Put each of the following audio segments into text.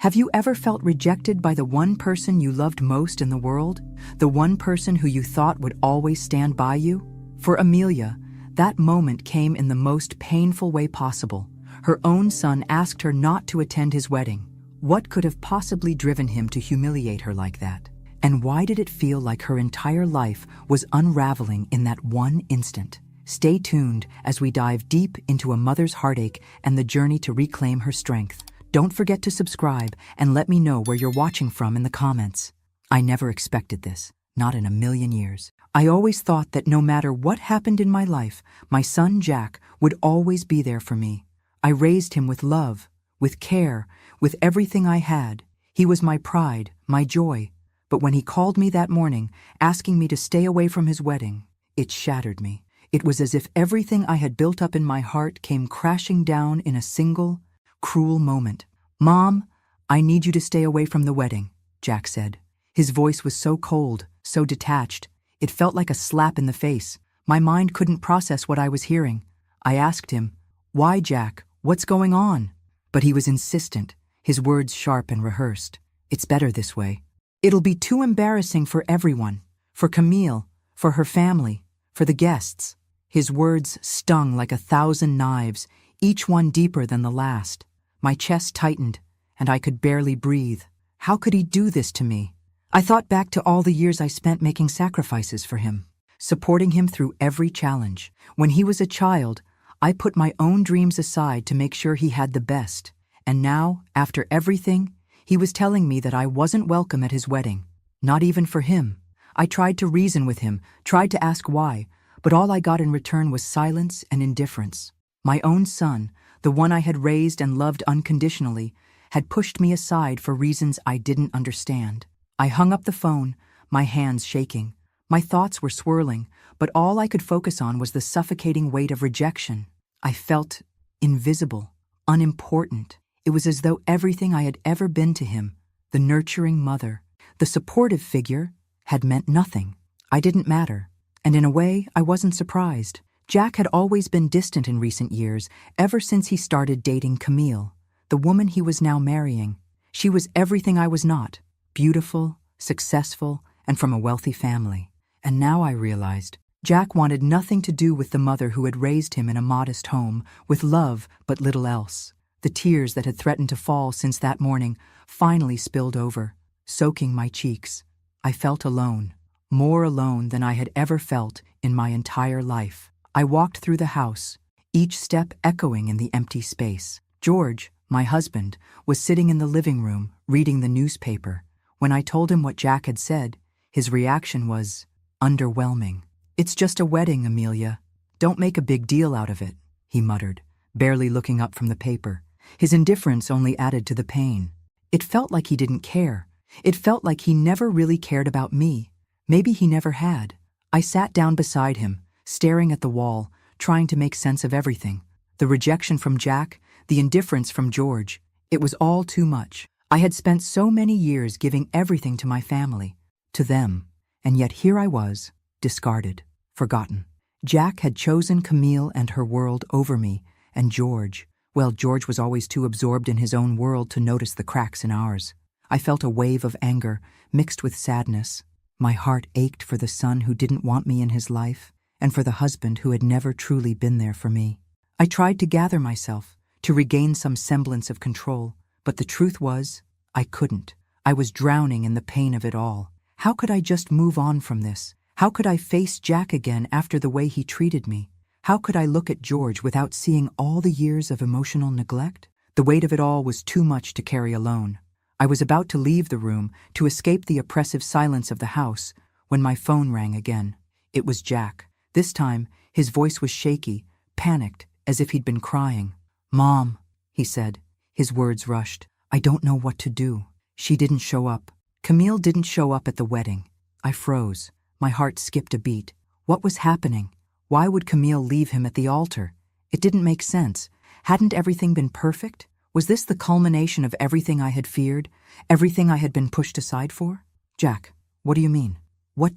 Have you ever felt rejected by the one person you loved most in the world? The one person who you thought would always stand by you? For Amelia, that moment came in the most painful way possible. Her own son asked her not to attend his wedding. What could have possibly driven him to humiliate her like that? And why did it feel like her entire life was unraveling in that one instant? Stay tuned as we dive deep into a mother's heartache and the journey to reclaim her strength. Don't forget to subscribe and let me know where you're watching from in the comments. I never expected this, not in a million years. I always thought that no matter what happened in my life, my son Jack would always be there for me. I raised him with love, with care, with everything I had. He was my pride, my joy. But when he called me that morning, asking me to stay away from his wedding, it shattered me. It was as if everything I had built up in my heart came crashing down in a single, cruel moment. "Mom, I need you to stay away from the wedding," Jack said. His voice was so cold, so detached. It felt like a slap in the face. My mind couldn't process what I was hearing. I asked him, "Why, Jack? What's going on?" But he was insistent, his words sharp and rehearsed. "It's better this way. It'll be too embarrassing for everyone, for Camille, for her family, for the guests." His words stung like 1,000 knives, each one deeper than the last. My chest tightened, and I could barely breathe. How could he do this to me? I thought back to all the years I spent making sacrifices for him, supporting him through every challenge. When he was a child, I put my own dreams aside to make sure he had the best. And now, after everything, he was telling me that I wasn't welcome at his wedding, not even for him. I tried to reason with him, tried to ask why, but all I got in return was silence and indifference. My own son, the one I had raised and loved unconditionally, had pushed me aside for reasons I didn't understand. I hung up the phone, my hands shaking. My thoughts were swirling, but all I could focus on was the suffocating weight of rejection. I felt invisible, unimportant. It was as though everything I had ever been to him, the nurturing mother, the supportive figure, had meant nothing. I didn't matter. And in a way, I wasn't surprised. Jack had always been distant in recent years, ever since he started dating Camille, the woman he was now marrying. She was everything I was not, beautiful, successful, and from a wealthy family. And now I realized, Jack wanted nothing to do with the mother who had raised him in a modest home, with love but little else. The tears that had threatened to fall since that morning finally spilled over, soaking my cheeks. I felt alone, more alone than I had ever felt in my entire life. I walked through the house, each step echoing in the empty space. George, my husband, was sitting in the living room, reading the newspaper. When I told him what Jack had said, his reaction was underwhelming. "It's just a wedding, Amelia. Don't make a big deal out of it," he muttered, barely looking up from the paper. His indifference only added to the pain. It felt like he didn't care. It felt like he never really cared about me. Maybe he never had. I sat down beside him, staring at the wall, trying to make sense of everything. The rejection from Jack, the indifference from George. It was all too much. I had spent so many years giving everything to my family, to them, and yet here I was, discarded, forgotten. Jack had chosen Camille and her world over me, and George, well, George was always too absorbed in his own world to notice the cracks in ours. I felt a wave of anger, mixed with sadness. My heart ached for the son who didn't want me in his life, and for the husband who had never truly been there for me. I tried to gather myself, to regain some semblance of control, but the truth was, I couldn't. I was drowning in the pain of it all. How could I just move on from this? How could I face Jack again after the way he treated me? How could I look at George without seeing all the years of emotional neglect? The weight of it all was too much to carry alone. I was about to leave the room, to escape the oppressive silence of the house, when my phone rang again. It was Jack. This time, his voice was shaky, panicked, as if he'd been crying. "Mom," he said. His words rushed. "I don't know what to do. She didn't show up. Camille didn't show up at the wedding." I froze. My heart skipped a beat. What was happening? Why would Camille leave him at the altar? It didn't make sense. Hadn't everything been perfect? Was this the culmination of everything I had feared, everything I had been pushed aside for? "Jack, what do you mean? Why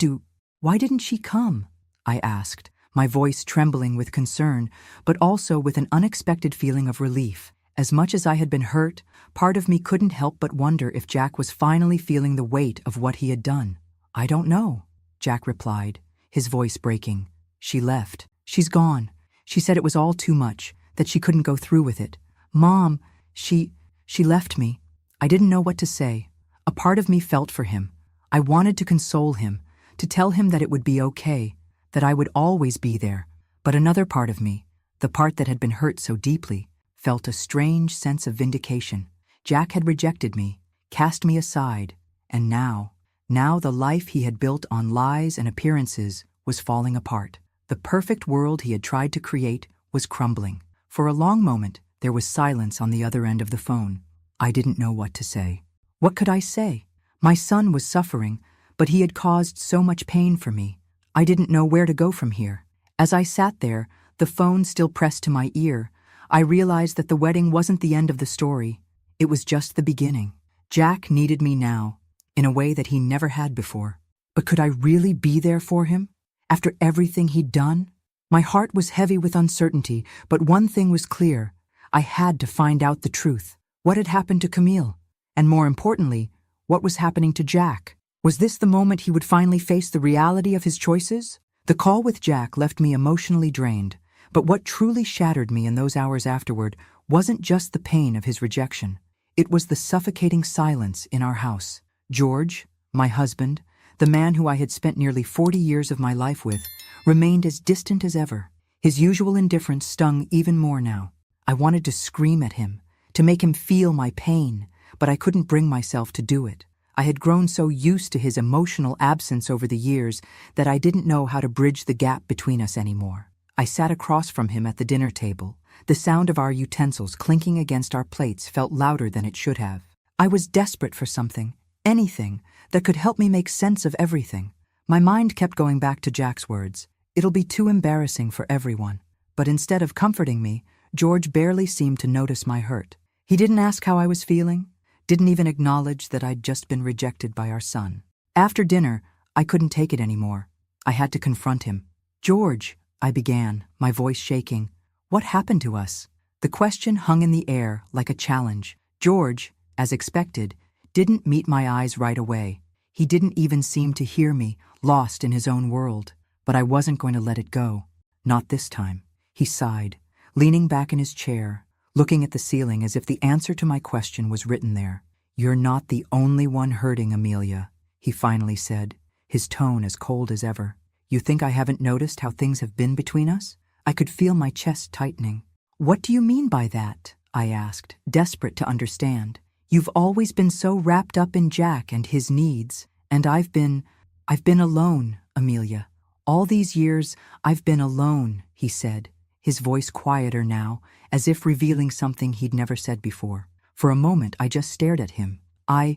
didn't she come?" I asked, my voice trembling with concern, but also with an unexpected feeling of relief, As much as I had been hurt, part of me couldn't help but wonder if Jack was finally feeling the weight of what he had done. "I don't know," Jack replied, his voice breaking. "She left. She's gone. She said it was all too much, that she couldn't go through with it. Mom, she left me." I didn't know what to say. A part of me felt for him. I wanted to console him, to tell him that it would be okay, that I would always be there. But another part of me, the part that had been hurt so deeply, felt a strange sense of vindication. Jack had rejected me, cast me aside, and now the life he had built on lies and appearances was falling apart. The perfect world he had tried to create was crumbling. For a long moment, there was silence on the other end of the phone. I didn't know what to say. What could I say? My son was suffering, but he had caused so much pain for me. I didn't know where to go from here. As I sat there, the phone still pressed to my ear, I realized that the wedding wasn't the end of the story. It was just the beginning. Jack needed me now, in a way that he never had before. But could I really be there for him? After everything he'd done? My heart was heavy with uncertainty, but one thing was clear. I had to find out the truth. What had happened to Camille? And more importantly, what was happening to Jack? Was this the moment he would finally face the reality of his choices? The call with Jack left me emotionally drained. But what truly shattered me in those hours afterward wasn't just the pain of his rejection. It was the suffocating silence in our house. George, my husband, the man who I had spent nearly 40 years of my life with, remained as distant as ever. His usual indifference stung even more now. I wanted to scream at him, to make him feel my pain, but I couldn't bring myself to do it. I had grown so used to his emotional absence over the years that I didn't know how to bridge the gap between us anymore. I sat across from him at the dinner table. The sound of our utensils clinking against our plates felt louder than it should have. I was desperate for something, anything, that could help me make sense of everything. My mind kept going back to Jack's words. "It'll be too embarrassing for everyone." But instead of comforting me, George barely seemed to notice my hurt. He didn't ask how I was feeling, didn't even acknowledge that I'd just been rejected by our son. After dinner, I couldn't take it anymore. I had to confront him. "George," I began, my voice shaking, "what happened to us?" The question hung in the air like a challenge. George, as expected, didn't meet my eyes right away. He didn't even seem to hear me, lost in his own world. But I wasn't going to let it go. Not this time. He sighed, leaning back in his chair, looking at the ceiling as if the answer to my question was written there. "You're not the only one hurting, Amelia," he finally said, his tone as cold as ever. "You think I haven't noticed how things have been between us?" I could feel my chest tightening. "What do you mean by that?" I asked, desperate to understand. "You've always been so wrapped up in Jack and his needs, and I've been alone, Amelia. All these years, I've been alone," he said, his voice quieter now, as if revealing something he'd never said before. For a moment, I just stared at him. I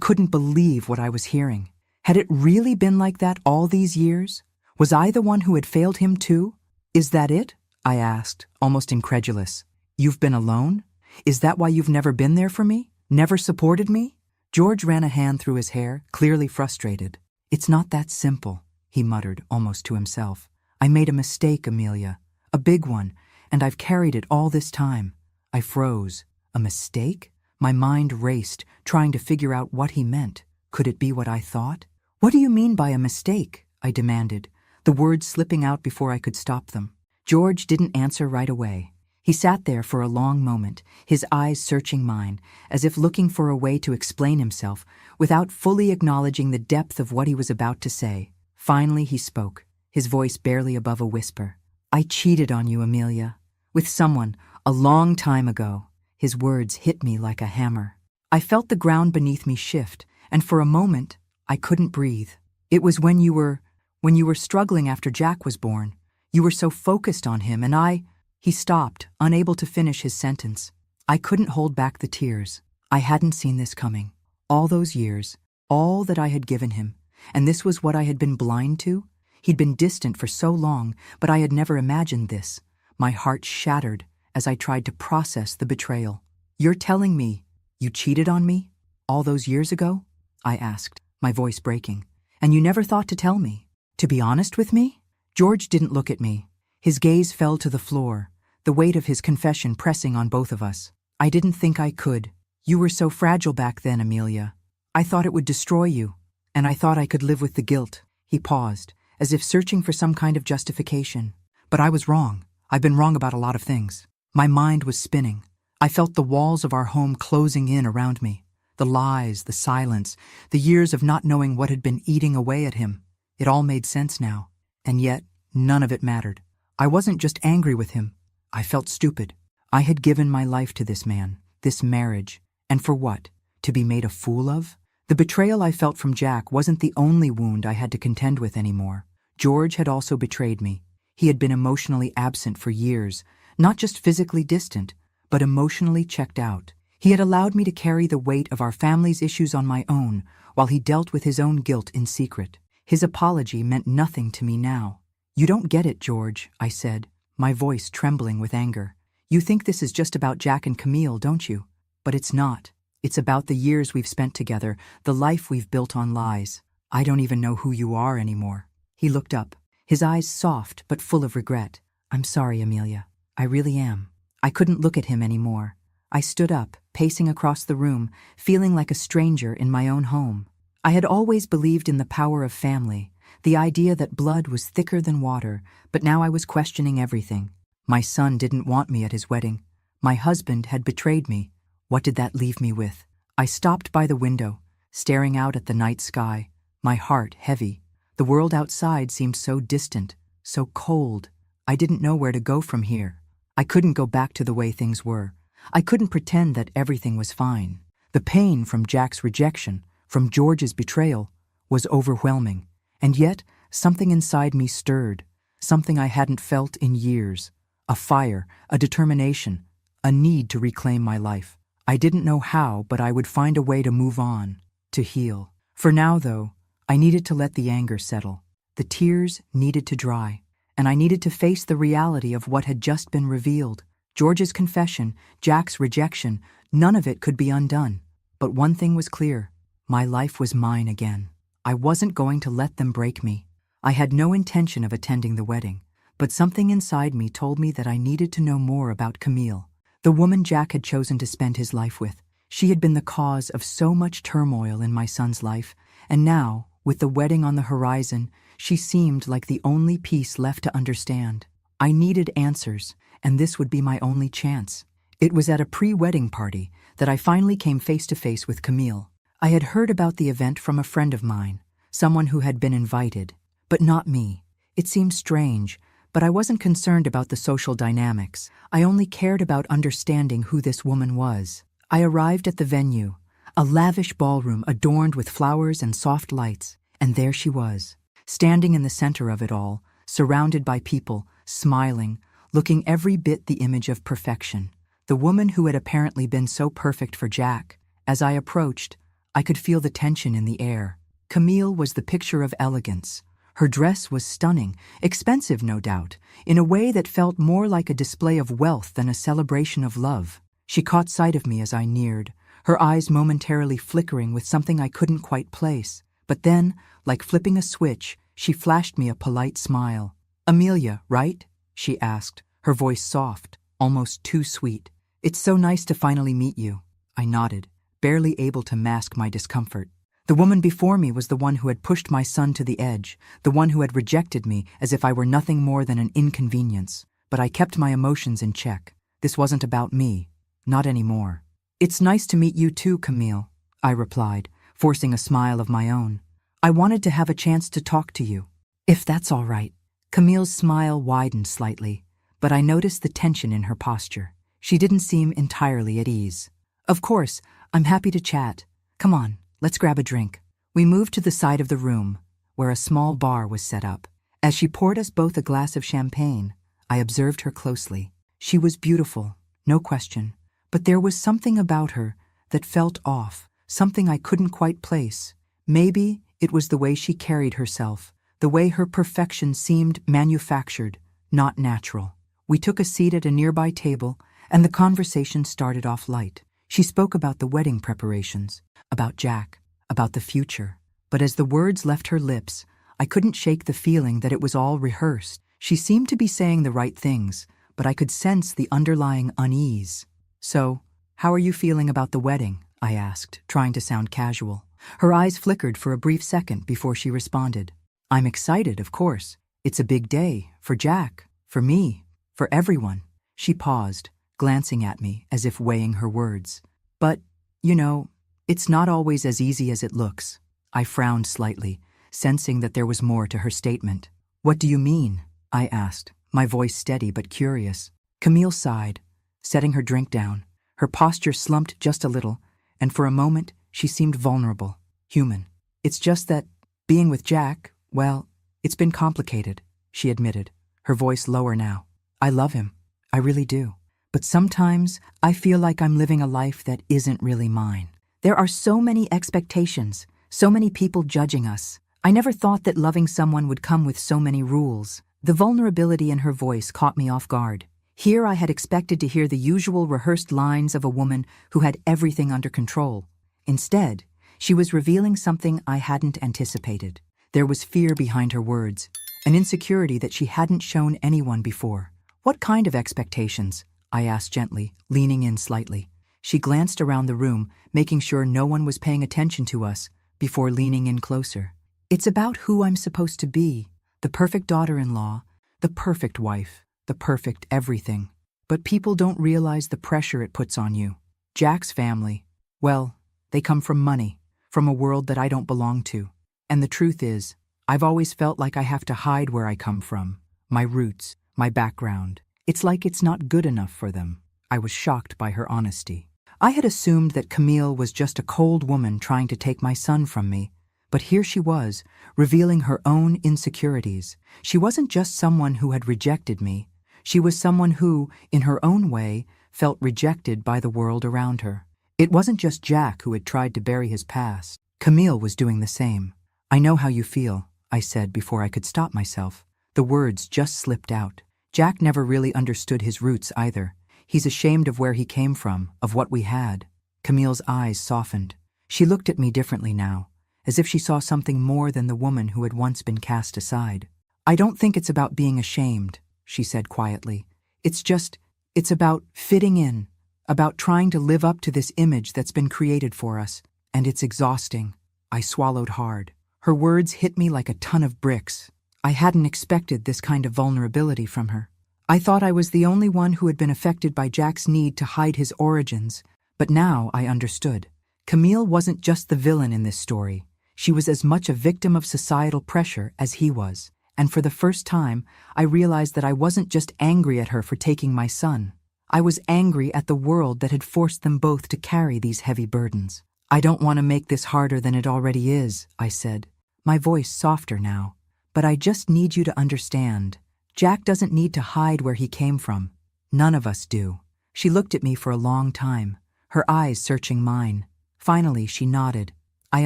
couldn't believe what I was hearing. Had it really been like that all these years? Was I the one who had failed him too? "Is that it?" I asked, almost incredulous. "You've been alone? Is that why you've never been there for me? Never supported me?" George ran a hand through his hair, clearly frustrated. "It's not that simple," he muttered, almost to himself. "I made a mistake, Amelia. A big one, and I've carried it all this time." I froze. A mistake? My mind raced, trying to figure out what he meant. Could it be what I thought? "What do you mean by a mistake?" I demanded, the words slipping out before I could stop them. George didn't answer right away. He sat there for a long moment, his eyes searching mine, as if looking for a way to explain himself, without fully acknowledging the depth of what he was about to say. Finally he spoke, his voice barely above a whisper. "I cheated on you, Amelia. With someone, a long time ago." His words hit me like a hammer. I felt the ground beneath me shift, and for a moment, I couldn't breathe. "It was when you were struggling after Jack was born. You were so focused on him, and I—" He stopped, unable to finish his sentence. I couldn't hold back the tears. I hadn't seen this coming. All those years, all that I had given him, and this was what I had been blind to? He'd been distant for so long, but I had never imagined this. My heart shattered as I tried to process the betrayal. "You're telling me you cheated on me all those years ago?" I asked, my voice breaking. "And you never thought to tell me? To be honest with me?" George didn't look at me. His gaze fell to the floor, the weight of his confession pressing on both of us. I didn't think I could. You were so fragile back then, Amelia. I thought it would destroy you, and I thought I could live with the guilt." He paused, as if searching for some kind of justification. "But I was wrong. I've been wrong about a lot of things." My mind was spinning. I felt the walls of our home closing in around me. The lies, the silence, the years of not knowing what had been eating away at him. It all made sense now. And yet, none of it mattered. I wasn't just angry with him. I felt stupid. I had given my life to this man, this marriage. And for what? To be made a fool of? The betrayal I felt from Jack wasn't the only wound I had to contend with anymore. George had also betrayed me. He had been emotionally absent for years, not just physically distant, but emotionally checked out. He had allowed me to carry the weight of our family's issues on my own, while he dealt with his own guilt in secret. His apology meant nothing to me now. "You don't get it, George," I said, my voice trembling with anger. "You think this is just about Jack and Camille, don't you? But it's not. It's about the years we've spent together, the life we've built on lies. I don't even know who you are anymore." He looked up, his eyes soft but full of regret. "I'm sorry, Amelia. I really am." I couldn't look at him anymore. I stood up, pacing across the room, feeling like a stranger in my own home. I had always believed in the power of family, the idea that blood was thicker than water, but now I was questioning everything. My son didn't want me at his wedding. My husband had betrayed me. What did that leave me with? I stopped by the window, staring out at the night sky, my heart heavy. The world outside seemed so distant, so cold. I didn't know where to go from here. I couldn't go back to the way things were. I couldn't pretend that everything was fine. The pain from Jack's rejection, from George's betrayal, was overwhelming. And yet, something inside me stirred, something I hadn't felt in years. A fire, a determination, a need to reclaim my life. I didn't know how, but I would find a way to move on, to heal. For now, though, I needed to let the anger settle. The tears needed to dry, and I needed to face the reality of what had just been revealed. George's confession, Jack's rejection, none of it could be undone. But one thing was clear. My life was mine again. I wasn't going to let them break me. I had no intention of attending the wedding, but something inside me told me that I needed to know more about Camille. The woman Jack had chosen to spend his life with. She had been the cause of so much turmoil in my son's life, and now, with the wedding on the horizon, she seemed like the only piece left to understand. I needed answers, and this would be my only chance. It was at a pre-wedding party that I finally came face to face with Camille. I had heard about the event from a friend of mine, someone who had been invited, but not me. It seemed strange, but I wasn't concerned about the social dynamics. I only cared about understanding who this woman was. I arrived at the venue, a lavish ballroom adorned with flowers and soft lights, and there she was, standing in the center of it all, surrounded by people, smiling, looking every bit the image of perfection. The woman who had apparently been so perfect for Jack. As I approached, I could feel the tension in the air. Camille was the picture of elegance. Her dress was stunning, expensive no doubt, in a way that felt more like a display of wealth than a celebration of love. She caught sight of me as I neared, her eyes momentarily flickering with something I couldn't quite place. But then, like flipping a switch, she flashed me a polite smile. "Amelia, right?" she asked, her voice soft, almost too sweet. "It's so nice to finally meet you." I nodded, barely able to mask my discomfort. The woman before me was the one who had pushed my son to the edge, the one who had rejected me as if I were nothing more than an inconvenience. But I kept my emotions in check. This wasn't about me. Not anymore. "It's nice to meet you too, Camille," I replied, forcing a smile of my own. "I wanted to have a chance to talk to you. If that's all right." Camille's smile widened slightly, but I noticed the tension in her posture. She didn't seem entirely at ease. "Of course, I'm happy to chat. Come on, let's grab a drink." We moved to the side of the room, where a small bar was set up. As she poured us both a glass of champagne, I observed her closely. She was beautiful, no question, but there was something about her that felt off, something I couldn't quite place. Maybe it was the way she carried herself, the way her perfection seemed manufactured, not natural. We took a seat at a nearby table, and the conversation started off light. She spoke about the wedding preparations, about Jack, about the future. But as the words left her lips, I couldn't shake the feeling that it was all rehearsed. She seemed to be saying the right things, but I could sense the underlying unease. "So, "How are you feeling about the wedding?" I asked, trying to sound casual. Her eyes flickered for a brief second before she responded. "I'm excited, of course. It's a big day, for Jack, for me, for everyone." She paused, glancing at me as if weighing her words. "But, you know, it's not always as easy as it looks." I frowned slightly, sensing that there was more to her statement. "What do you mean?" I asked, my voice steady but curious. Camille sighed, setting her drink down. Her posture slumped just a little, and for a moment she seemed vulnerable, human. "It's just that, being with Jack, well, it's been complicated," she admitted, her voice lower now. "I love him. I really do. But sometimes I feel like I'm living a life that isn't really mine. There are so many expectations, so many people judging us. I never thought that loving someone would come with so many rules." The vulnerability in her voice caught me off guard. Here I had expected to hear the usual rehearsed lines of a woman who had everything under control. Instead, she was revealing something I hadn't anticipated. There was fear behind her words, an insecurity that she hadn't shown anyone before. "What kind of expectations?" I asked gently, leaning in slightly. She glanced around the room, making sure no one was paying attention to us, before leaning in closer. "It's about who I'm supposed to be, the perfect daughter-in-law, the perfect wife, the perfect everything. But people don't realize the pressure it puts on you. Jack's family, well, they come from money, from a world that I don't belong to. And the truth is, I've always felt like I have to hide where I come from, my roots, my background. It's like it's not good enough for them." I was shocked by her honesty. I had assumed that Camille was just a cold woman trying to take my son from me, but here she was, revealing her own insecurities. She wasn't just someone who had rejected me. She was someone who, in her own way, felt rejected by the world around her. It wasn't just Jack who had tried to bury his past. Camille was doing the same. "I know how you feel," I said before I could stop myself. The words just slipped out. Jack never really understood his roots either. He's ashamed of where he came from, of what we had. Camille's eyes softened. She looked at me differently now, as if she saw something more than the woman who had once been cast aside. "I don't think it's about being ashamed," she said quietly. It's about fitting in, about trying to live up to this image that's been created for us. And it's exhausting." I swallowed hard. Her words hit me like a ton of bricks. I hadn't expected this kind of vulnerability from her. I thought I was the only one who had been affected by Jack's need to hide his origins, but now I understood. Camille wasn't just the villain in this story. She was as much a victim of societal pressure as he was. And for the first time, I realized that I wasn't just angry at her for taking my son. I was angry at the world that had forced them both to carry these heavy burdens. "I don't want to make this harder than it already is," I said, my voice softer now. "But I just need you to understand. Jack doesn't need to hide where he came from. None of us do." She looked at me for a long time, her eyes searching mine. Finally, she nodded. "I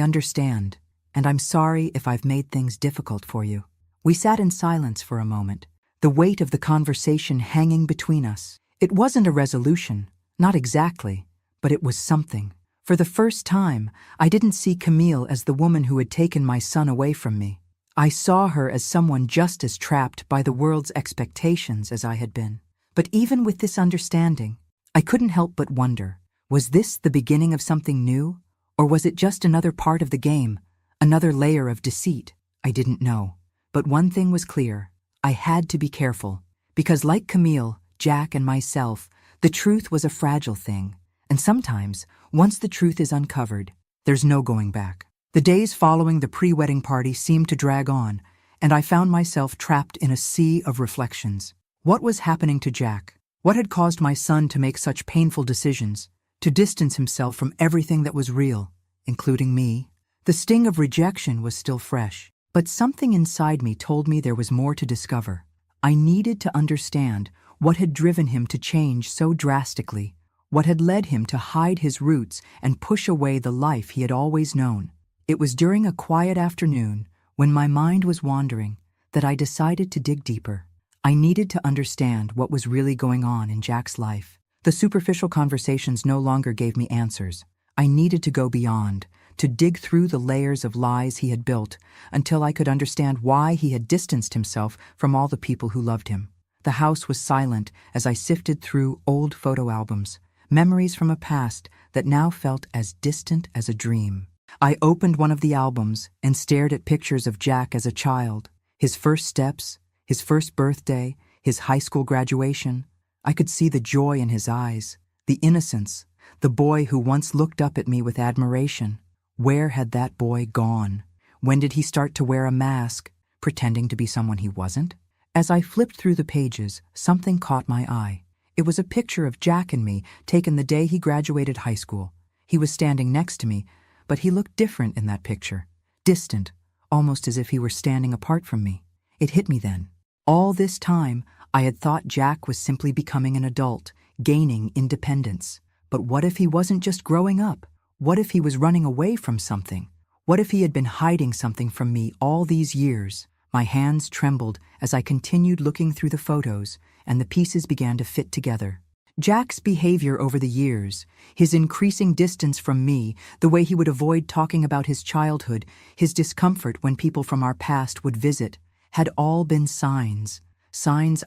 understand, and I'm sorry if I've made things difficult for you." We sat in silence for a moment, the weight of the conversation hanging between us. It wasn't a resolution, not exactly, but it was something. For the first time, I didn't see Camille as the woman who had taken my son away from me. I saw her as someone just as trapped by the world's expectations as I had been. But even with this understanding, I couldn't help but wonder, was this the beginning of something new? Or was it just another part of the game, another layer of deceit? I didn't know. But one thing was clear. I had to be careful. Because like Camille, Jack, and myself, the truth was a fragile thing. And sometimes, once the truth is uncovered, there's no going back. The days following the pre-wedding party seemed to drag on, and I found myself trapped in a sea of reflections. What was happening to Jack? What had caused my son to make such painful decisions, to distance himself from everything that was real, including me? The sting of rejection was still fresh, but something inside me told me there was more to discover. I needed to understand what had driven him to change so drastically, what had led him to hide his roots and push away the life he had always known. It was during a quiet afternoon, when my mind was wandering, that I decided to dig deeper. I needed to understand what was really going on in Jack's life. The superficial conversations no longer gave me answers. I needed to go beyond, to dig through the layers of lies he had built until I could understand why he had distanced himself from all the people who loved him. The house was silent as I sifted through old photo albums, memories from a past that now felt as distant as a dream. I opened one of the albums and stared at pictures of Jack as a child, his first steps, his first birthday, his high school graduation. I could see the joy in his eyes, the innocence, the boy who once looked up at me with admiration. Where had that boy gone? When did he start to wear a mask, pretending to be someone he wasn't? As I flipped through the pages, something caught my eye. It was a picture of Jack and me taken the day he graduated high school. He was standing next to me, but he looked different in that picture. Distant, almost as if he were standing apart from me. It hit me then. All this time, I had thought Jack was simply becoming an adult, gaining independence. But what if he wasn't just growing up? What if he was running away from something? What if he had been hiding something from me all these years? My hands trembled as I continued looking through the photos, and the pieces began to fit together. Jack's behavior over the years, his increasing distance from me, the way he would avoid talking about his childhood, his discomfort when people from our past would visit, had all been signs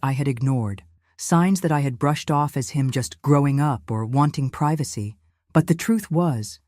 I had ignored, signs that I had brushed off as him just growing up or wanting privacy. But the truth was,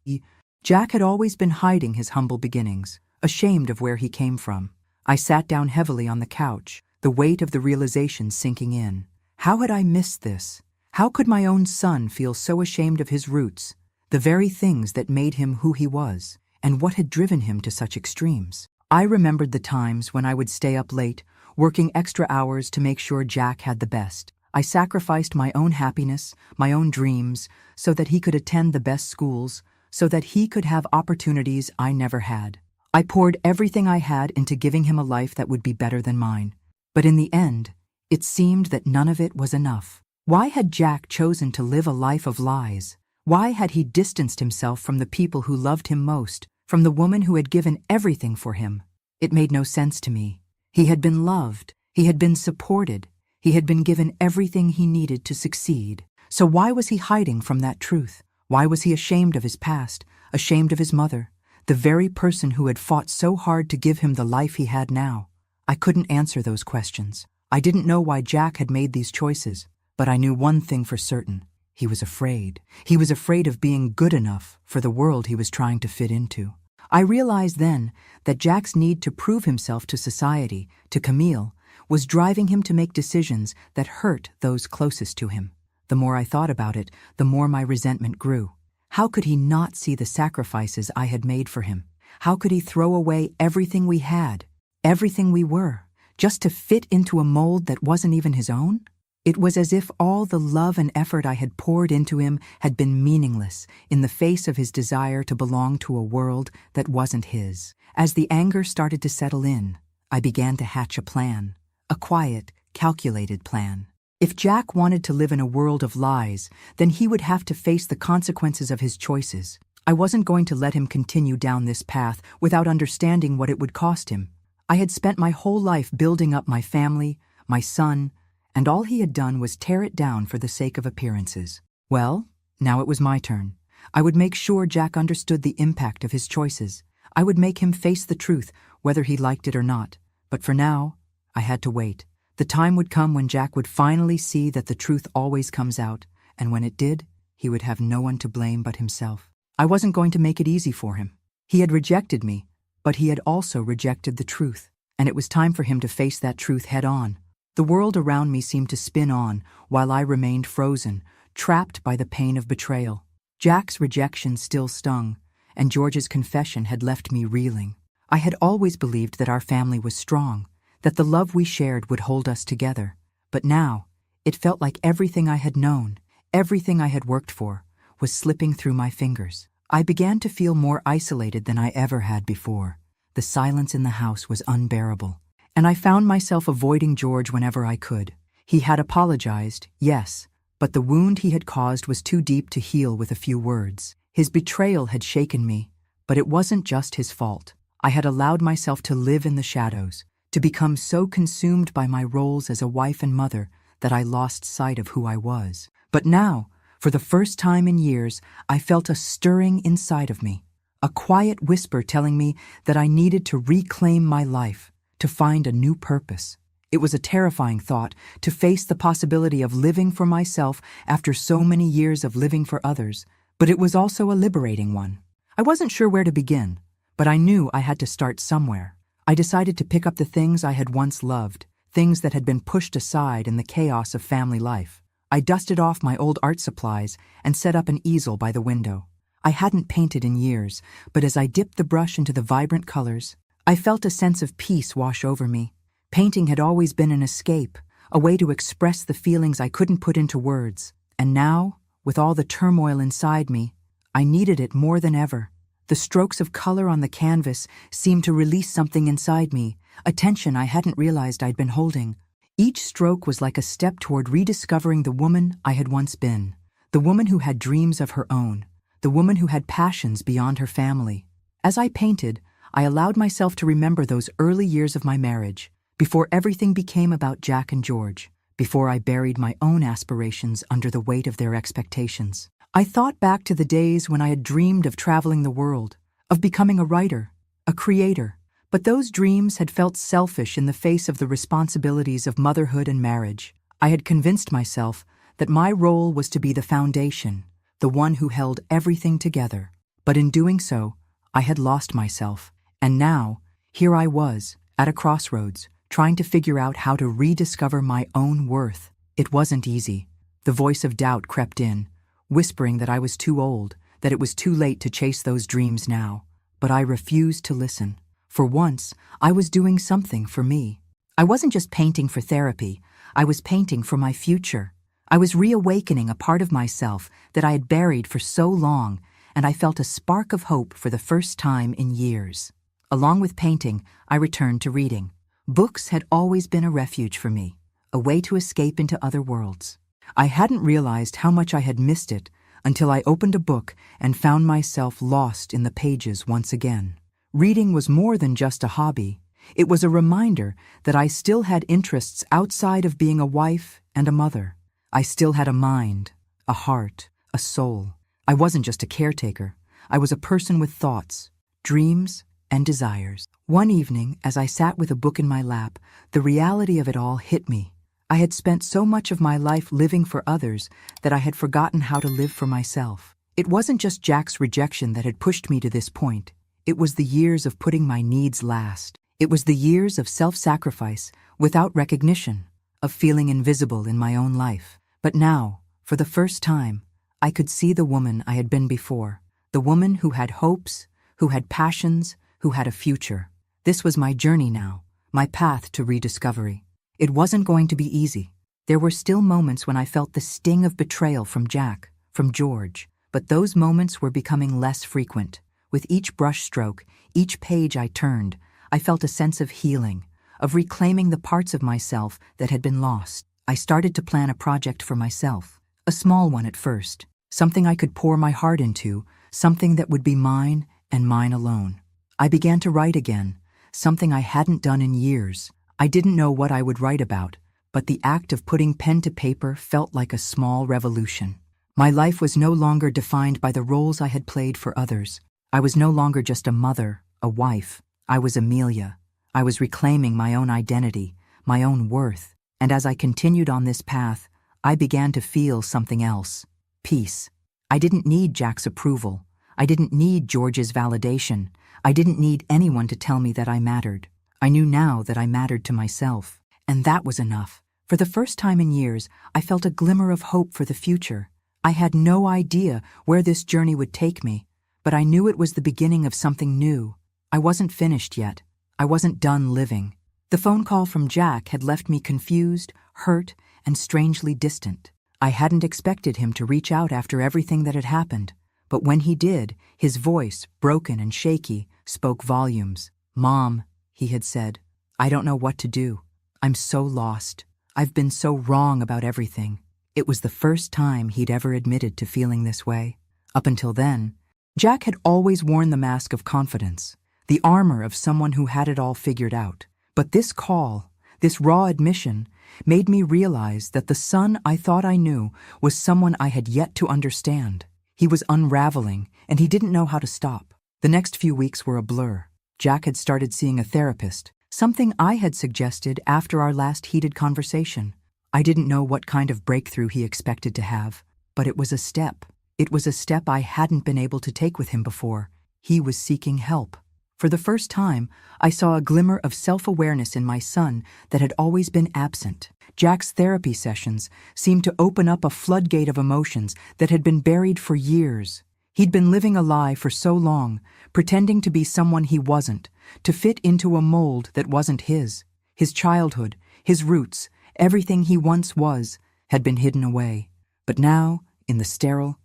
Jack had always been hiding his humble beginnings, ashamed of where he came from. I sat down heavily on the couch, the weight of the realization sinking in. How had I missed this? How could my own son feel so ashamed of his roots, the very things that made him who he was, and what had driven him to such extremes? I remembered the times when I would stay up late, working extra hours to make sure Jack had the best. I sacrificed my own happiness, my own dreams, so that he could attend the best schools, so that he could have opportunities I never had. I poured everything I had into giving him a life that would be better than mine. But in the end, it seemed that none of it was enough. Why had Jack chosen to live a life of lies? Why had he distanced himself from the people who loved him most, from the woman who had given everything for him? It made no sense to me. He had been loved. He had been supported. He had been given everything he needed to succeed. So why was he hiding from that truth? Why was he ashamed of his past, ashamed of his mother, the very person who had fought so hard to give him the life he had now? I couldn't answer those questions. I didn't know why Jack had made these choices, but I knew one thing for certain. He was afraid. He was afraid of being good enough for the world he was trying to fit into. I realized then that Jack's need to prove himself to society, to Camille, was driving him to make decisions that hurt those closest to him. The more I thought about it, the more my resentment grew. How could he not see the sacrifices I had made for him? How could he throw away everything we had, everything we were, just to fit into a mold that wasn't even his own? It was as if all the love and effort I had poured into him had been meaningless in the face of his desire to belong to a world that wasn't his. As the anger started to settle in, I began to hatch a plan, a quiet, calculated plan. If Jack wanted to live in a world of lies, then he would have to face the consequences of his choices. I wasn't going to let him continue down this path without understanding what it would cost him. I had spent my whole life building up my family, my son, and all he had done was tear it down for the sake of appearances. Well, now it was my turn. I would make sure Jack understood the impact of his choices. I would make him face the truth, whether he liked it or not. But for now, I had to wait. The time would come when Jack would finally see that the truth always comes out, and when it did, he would have no one to blame but himself. I wasn't going to make it easy for him. He had rejected me, but he had also rejected the truth, and it was time for him to face that truth head on. The world around me seemed to spin on while I remained frozen, trapped by the pain of betrayal. Jack's rejection still stung, and George's confession had left me reeling. I had always believed that our family was strong, that the love we shared would hold us together. But now, it felt like everything I had known, everything I had worked for, was slipping through my fingers. I began to feel more isolated than I ever had before. The silence in the house was unbearable, and I found myself avoiding George whenever I could. He had apologized, yes, but the wound he had caused was too deep to heal with a few words. His betrayal had shaken me, but it wasn't just his fault. I had allowed myself to live in the shadows, to become so consumed by my roles as a wife and mother that I lost sight of who I was. But now, for the first time in years, I felt a stirring inside of me, a quiet whisper telling me that I needed to reclaim my life, to find a new purpose. It was a terrifying thought to face the possibility of living for myself after so many years of living for others, but it was also a liberating one. I wasn't sure where to begin, but I knew I had to start somewhere. I decided to pick up the things I had once loved, things that had been pushed aside in the chaos of family life. I dusted off my old art supplies and set up an easel by the window. I hadn't painted in years, but as I dipped the brush into the vibrant colors, I felt a sense of peace wash over me. Painting had always been an escape, a way to express the feelings I couldn't put into words. And now, with all the turmoil inside me, I needed it more than ever. The strokes of color on the canvas seemed to release something inside me, a tension I hadn't realized I'd been holding. Each stroke was like a step toward rediscovering the woman I had once been, the woman who had dreams of her own, the woman who had passions beyond her family. As I painted, I allowed myself to remember those early years of my marriage, before everything became about Jack and George, before I buried my own aspirations under the weight of their expectations. I thought back to the days when I had dreamed of traveling the world, of becoming a writer, a creator, but those dreams had felt selfish in the face of the responsibilities of motherhood and marriage. I had convinced myself that my role was to be the foundation, the one who held everything together. But in doing so, I had lost myself. And now, here I was, at a crossroads, trying to figure out how to rediscover my own worth. It wasn't easy. The voice of doubt crept in, whispering that I was too old, that it was too late to chase those dreams now. But I refused to listen. For once, I was doing something for me. I wasn't just painting for therapy, I was painting for my future. I was reawakening a part of myself that I had buried for so long, and I felt a spark of hope for the first time in years. Along with painting, I returned to reading. Books had always been a refuge for me, a way to escape into other worlds. I hadn't realized how much I had missed it until I opened a book and found myself lost in the pages once again. Reading was more than just a hobby. It was a reminder that I still had interests outside of being a wife and a mother. I still had a mind, a heart, a soul. I wasn't just a caretaker. I was a person with thoughts, dreams, and desires. One evening, as I sat with a book in my lap, the reality of it all hit me. I had spent so much of my life living for others that I had forgotten how to live for myself. It wasn't just Jack's rejection that had pushed me to this point. It was the years of putting my needs last. It was the years of self-sacrifice without recognition, of feeling invisible in my own life. But now, for the first time, I could see the woman I had been before, the woman who had hopes, who had passions, who had a future. This was my journey now, my path to rediscovery. It wasn't going to be easy. There were still moments when I felt the sting of betrayal from Jack, from George, but those moments were becoming less frequent. With each brush stroke, each page I turned, I felt a sense of healing, of reclaiming the parts of myself that had been lost. I started to plan a project for myself, a small one at first, something I could pour my heart into, something that would be mine and mine alone. I began to write again, something I hadn't done in years. I didn't know what I would write about, but the act of putting pen to paper felt like a small revolution. My life was no longer defined by the roles I had played for others. I was no longer just a mother, a wife. I was Amelia. I was reclaiming my own identity, my own worth. And as I continued on this path, I began to feel something else. Peace. I didn't need Jack's approval. I didn't need George's validation. I didn't need anyone to tell me that I mattered. I knew now that I mattered to myself. And that was enough. For the first time in years, I felt a glimmer of hope for the future. I had no idea where this journey would take me, but I knew it was the beginning of something new. I wasn't finished yet. I wasn't done living. The phone call from Jack had left me confused, hurt, and strangely distant. I hadn't expected him to reach out after everything that had happened, but when he did, his voice, broken and shaky, spoke volumes. "Mom," he had said, "I don't know what to do. I'm so lost. I've been so wrong about everything." It was the first time he'd ever admitted to feeling this way. Up until then, Jack had always worn the mask of confidence, the armor of someone who had it all figured out. But this call, this raw admission, made me realize that the son I thought I knew was someone I had yet to understand. He was unraveling, and he didn't know how to stop. The next few weeks were a blur. Jack had started seeing a therapist, something I had suggested after our last heated conversation. I didn't know what kind of breakthrough he expected to have, but it was a step. It was a step I hadn't been able to take with him before. He was seeking help. For the first time, I saw a glimmer of self-awareness in my son that had always been absent. Jack's therapy sessions seemed to open up a floodgate of emotions that had been buried for years. He'd been living a lie for so long, pretending to be someone he wasn't, to fit into a mold that wasn't his. His childhood, his roots, everything he once was, had been hidden away. But now, in the sterile,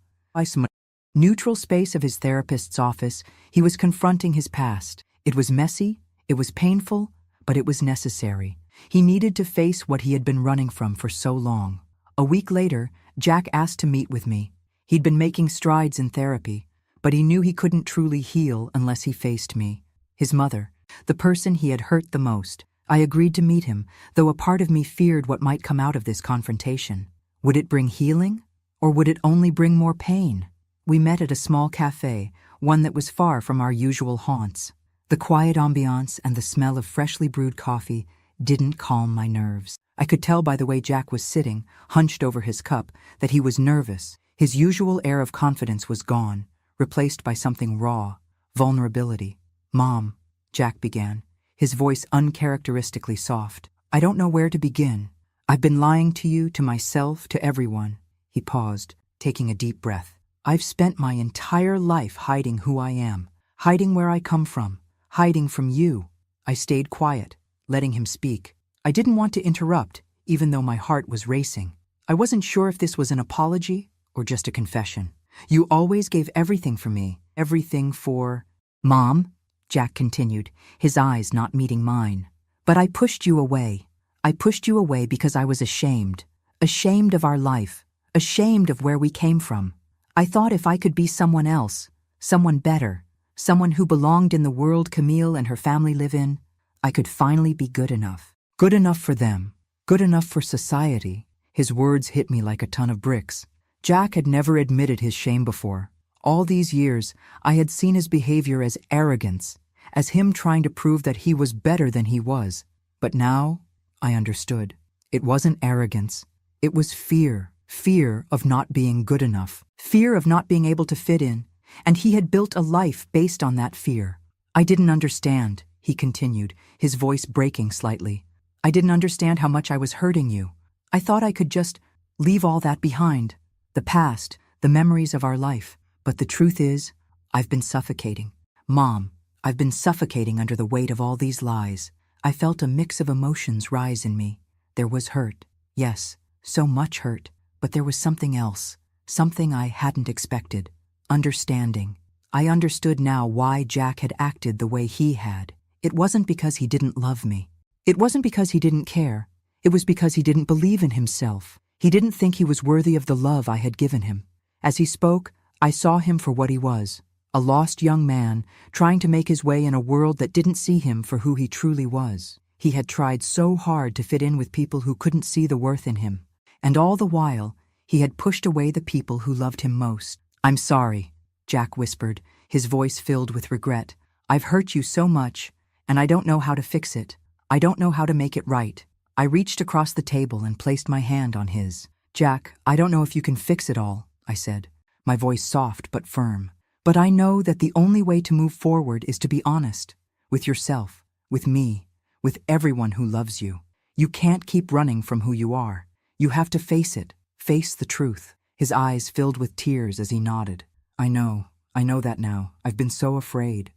neutral space of his therapist's office, he was confronting his past. It was messy, it was painful, but it was necessary. He needed to face what he had been running from for so long. A week later, Jack asked to meet with me. He'd been making strides in therapy, but he knew he couldn't truly heal unless he faced me, his mother, the person he had hurt the most. I agreed to meet him, though a part of me feared what might come out of this confrontation. Would it bring healing, or would it only bring more pain? We met at a small cafe, one that was far from our usual haunts. The quiet ambiance and the smell of freshly brewed coffee didn't calm my nerves. I could tell by the way Jack was sitting, hunched over his cup, that he was nervous. His usual air of confidence was gone, replaced by something raw, vulnerability. "Mom," Jack began, his voice uncharacteristically soft. "I don't know where to begin. I've been lying to you, to myself, to everyone." He paused, taking a deep breath. "I've spent my entire life hiding who I am, hiding where I come from, hiding from you." I stayed quiet, letting him speak. I didn't want to interrupt, even though my heart was racing. I wasn't sure if this was an apology or just a confession. "You always gave everything for me, everything for—" "Mom," Jack continued, his eyes not meeting mine. "But I pushed you away. I pushed you away because I was ashamed. Ashamed of our life. Ashamed of where we came from. I thought if I could be someone else, someone better, someone who belonged in the world Camille and her family live in, I could finally be good enough. Good enough for them. Good enough for society." His words hit me like a ton of bricks. Jack had never admitted his shame before. All these years, I had seen his behavior as arrogance, as him trying to prove that he was better than he was. But now, I understood. It wasn't arrogance. It was fear. Fear of not being good enough. Fear of not being able to fit in. And he had built a life based on that fear. "I didn't understand," he continued, his voice breaking slightly. "I didn't understand how much I was hurting you. I thought I could just leave all that behind. The past, the memories of our life. But the truth is, I've been suffocating. Mom, I've been suffocating under the weight of all these lies." I felt a mix of emotions rise in me. There was hurt. Yes, so much hurt. But there was something else. Something I hadn't expected. Understanding. I understood now why Jack had acted the way he had. It wasn't because he didn't love me. It wasn't because he didn't care. It was because he didn't believe in himself. He didn't think he was worthy of the love I had given him. As he spoke, I saw him for what he was. A lost young man, trying to make his way in a world that didn't see him for who he truly was. He had tried so hard to fit in with people who couldn't see the worth in him. And all the while, he had pushed away the people who loved him most. "I'm sorry," Jack whispered, his voice filled with regret. "I've hurt you so much, and I don't know how to fix it. I don't know how to make it right." I reached across the table and placed my hand on his. "Jack, I don't know if you can fix it all," I said, my voice soft but firm. "But I know that the only way to move forward is to be honest. With yourself, with me, with everyone who loves you. You can't keep running from who you are. You have to face it, face the truth." His eyes filled with tears as he nodded. I know that now. I've been so afraid.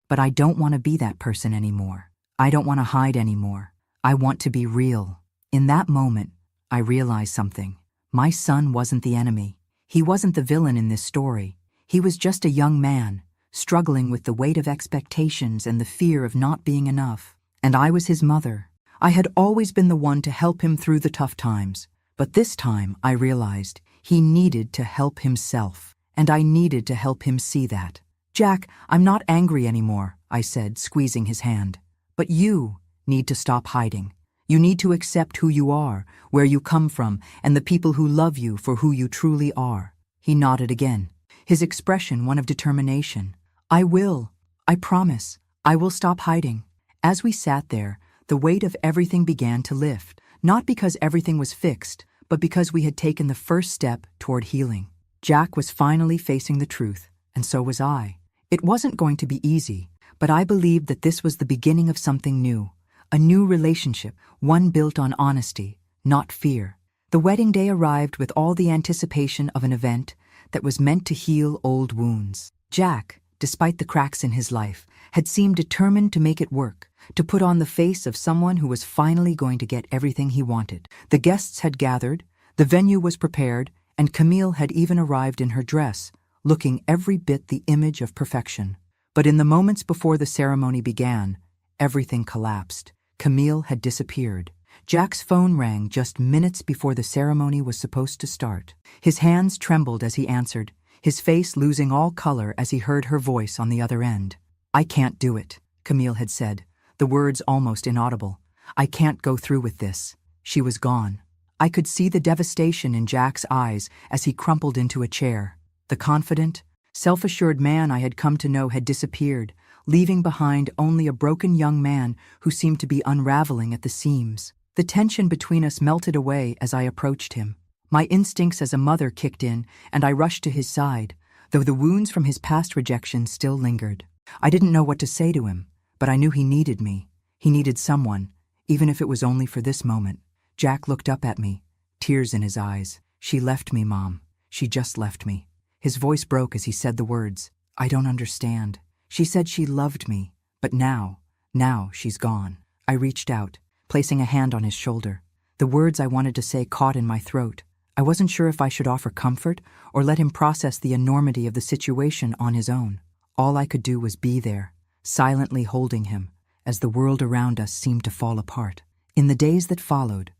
But I don't want to be that person anymore. I don't want to hide anymore. I want to be real." In that moment, I realized something. My son wasn't the enemy. He wasn't the villain in this story. He was just a young man, struggling with the weight of expectations and the fear of not being enough. And I was his mother. I had always been the one to help him through the tough times. But this time, I realized he needed to help himself. And I needed to help him see that. "Jack, I'm not angry anymore," I said, squeezing his hand. "But you need to stop hiding. You need to accept who you are, where you come from, and the people who love you for who you truly are." He nodded again, his expression one of determination. "I will. I promise. I will stop hiding. As we sat there, the weight of everything began to lift, not because everything was fixed, but because we had taken the first step toward healing. Jack was finally facing the truth, and so was I. It wasn't going to be easy, but I believed that this was the beginning of something new, a new relationship, one built on honesty, not fear. The wedding day arrived with all the anticipation of an event that was meant to heal old wounds. Jack, despite the cracks in his life, had seemed determined to make it work, to put on the face of someone who was finally going to get everything he wanted. The guests had gathered, the venue was prepared, and Camille had even arrived in her dress, looking every bit the image of perfection. But in the moments before the ceremony began, everything collapsed. Camille had disappeared. Jack's phone rang just minutes before the ceremony was supposed to start. His hands trembled as he answered, his face losing all color as he heard her voice on the other end. "I can't do it," Camille had said, the words almost inaudible. "I can't go through with this." She was gone. I could see the devastation in Jack's eyes as he crumpled into a chair. The confident, self-assured man I had come to know had disappeared, leaving behind only a broken young man who seemed to be unraveling at the seams. The tension between us melted away as I approached him. My instincts as a mother kicked in, and I rushed to his side, though the wounds from his past rejection still lingered. I didn't know what to say to him, but I knew he needed me. He needed someone, even if it was only for this moment. Jack looked up at me, tears in his eyes. "She left me, Mom. She just left me." His voice broke as he said the words. "I don't understand. She said she loved me, but now she's gone." I reached out, placing a hand on his shoulder. The words I wanted to say caught in my throat. I wasn't sure if I should offer comfort or let him process the enormity of the situation on his own. All I could do was be there, silently holding him, as the world around us seemed to fall apart. In the days that followed,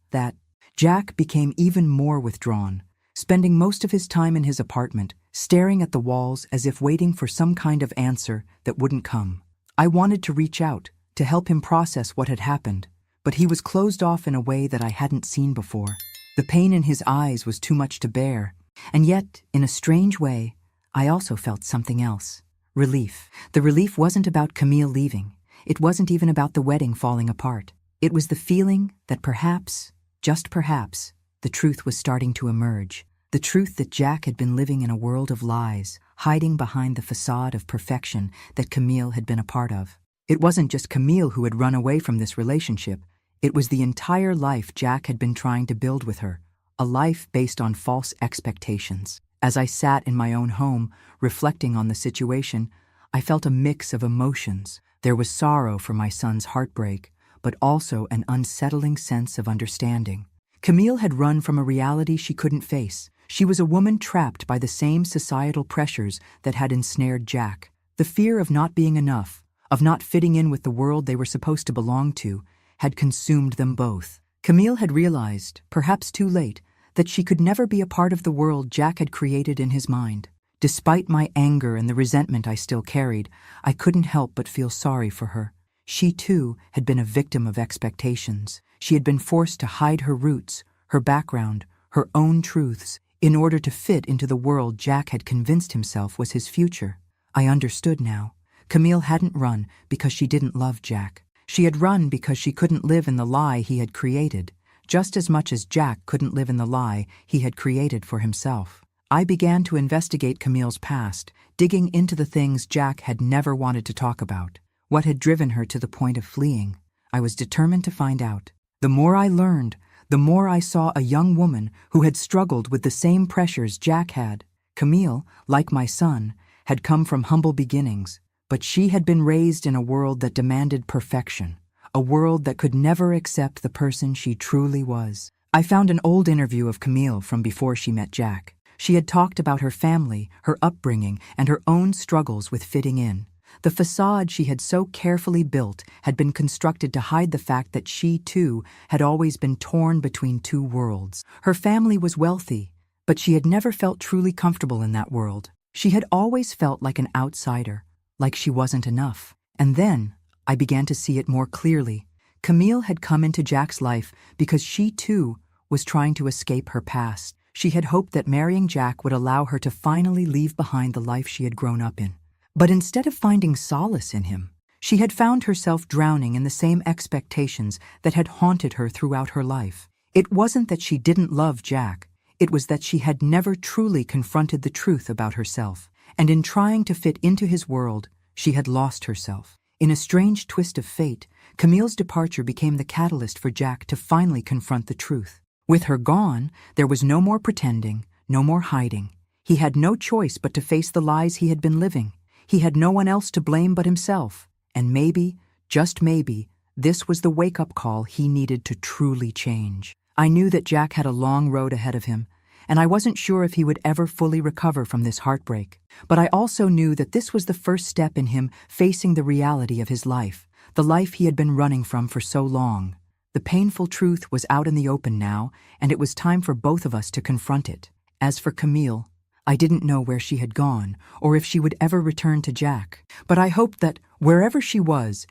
Jack became even more withdrawn, spending most of his time in his apartment, staring at the walls as if waiting for some kind of answer that wouldn't come. I wanted to reach out, to help him process what had happened, but he was closed off in a way that I hadn't seen before. The pain in his eyes was too much to bear, and yet, in a strange way, I also felt something else. Relief. The relief wasn't about Camille leaving. It wasn't even about the wedding falling apart. It was the feeling that perhaps, just perhaps, the truth was starting to emerge. The truth that Jack had been living in a world of lies, hiding behind the facade of perfection that Camille had been a part of. It wasn't just Camille who had run away from this relationship. It was the entire life Jack had been trying to build with her, a life based on false expectations. As I sat in my own home, reflecting on the situation, I felt a mix of emotions. There was sorrow for my son's heartbreak, but also an unsettling sense of understanding. Camille had run from a reality she couldn't face. She was a woman trapped by the same societal pressures that had ensnared Jack. The fear of not being enough, of not fitting in with the world they were supposed to belong to, had consumed them both. Camille had realized, perhaps too late, that she could never be a part of the world Jack had created in his mind. Despite my anger and the resentment I still carried, I couldn't help but feel sorry for her. She, too, had been a victim of expectations. She had been forced to hide her roots, her background, her own truths, in order to fit into the world Jack had convinced himself was his future. I understood now. Camille hadn't run because she didn't love Jack. She had run because she couldn't live in the lie he had created, just as much as Jack couldn't live in the lie he had created for himself. I began to investigate Camille's past, digging into the things Jack had never wanted to talk about. What had driven her to the point of fleeing? I was determined to find out. The more I learned, the more I saw a young woman who had struggled with the same pressures Jack had. Camille, like my son, had come from humble beginnings, but she had been raised in a world that demanded perfection, a world that could never accept the person she truly was. I found an old interview of Camille from before she met Jack. She had talked about her family, her upbringing, and her own struggles with fitting in. The facade she had so carefully built had been constructed to hide the fact that she, too, had always been torn between two worlds. Her family was wealthy, but she had never felt truly comfortable in that world. She had always felt like an outsider, like she wasn't enough. And then, I began to see it more clearly. Camille had come into Jack's life because she, too, was trying to escape her past. She had hoped that marrying Jack would allow her to finally leave behind the life she had grown up in. But instead of finding solace in him, She had found herself drowning in the same expectations that had haunted her throughout her life. It wasn't that she didn't love Jack, it was that she had never truly confronted the truth about herself, and in trying to fit into his world, she had lost herself. In a strange twist of fate, Camille's departure became the catalyst for Jack to finally confront the truth. With her gone, there was no more pretending, no more hiding. He had no choice but to face the lies he had been living. He had no one else to blame but himself. And maybe, just maybe, this was the wake-up call he needed to truly change. I knew that Jack had a long road ahead of him, and I wasn't sure if he would ever fully recover from this heartbreak. But I also knew that this was the first step in him facing the reality of his life, the life he had been running from for so long. The painful truth was out in the open now, and it was time for both of us to confront it. As for Camille, I didn't know where she had gone, or if she would ever return to Jack. But I hoped that, wherever she was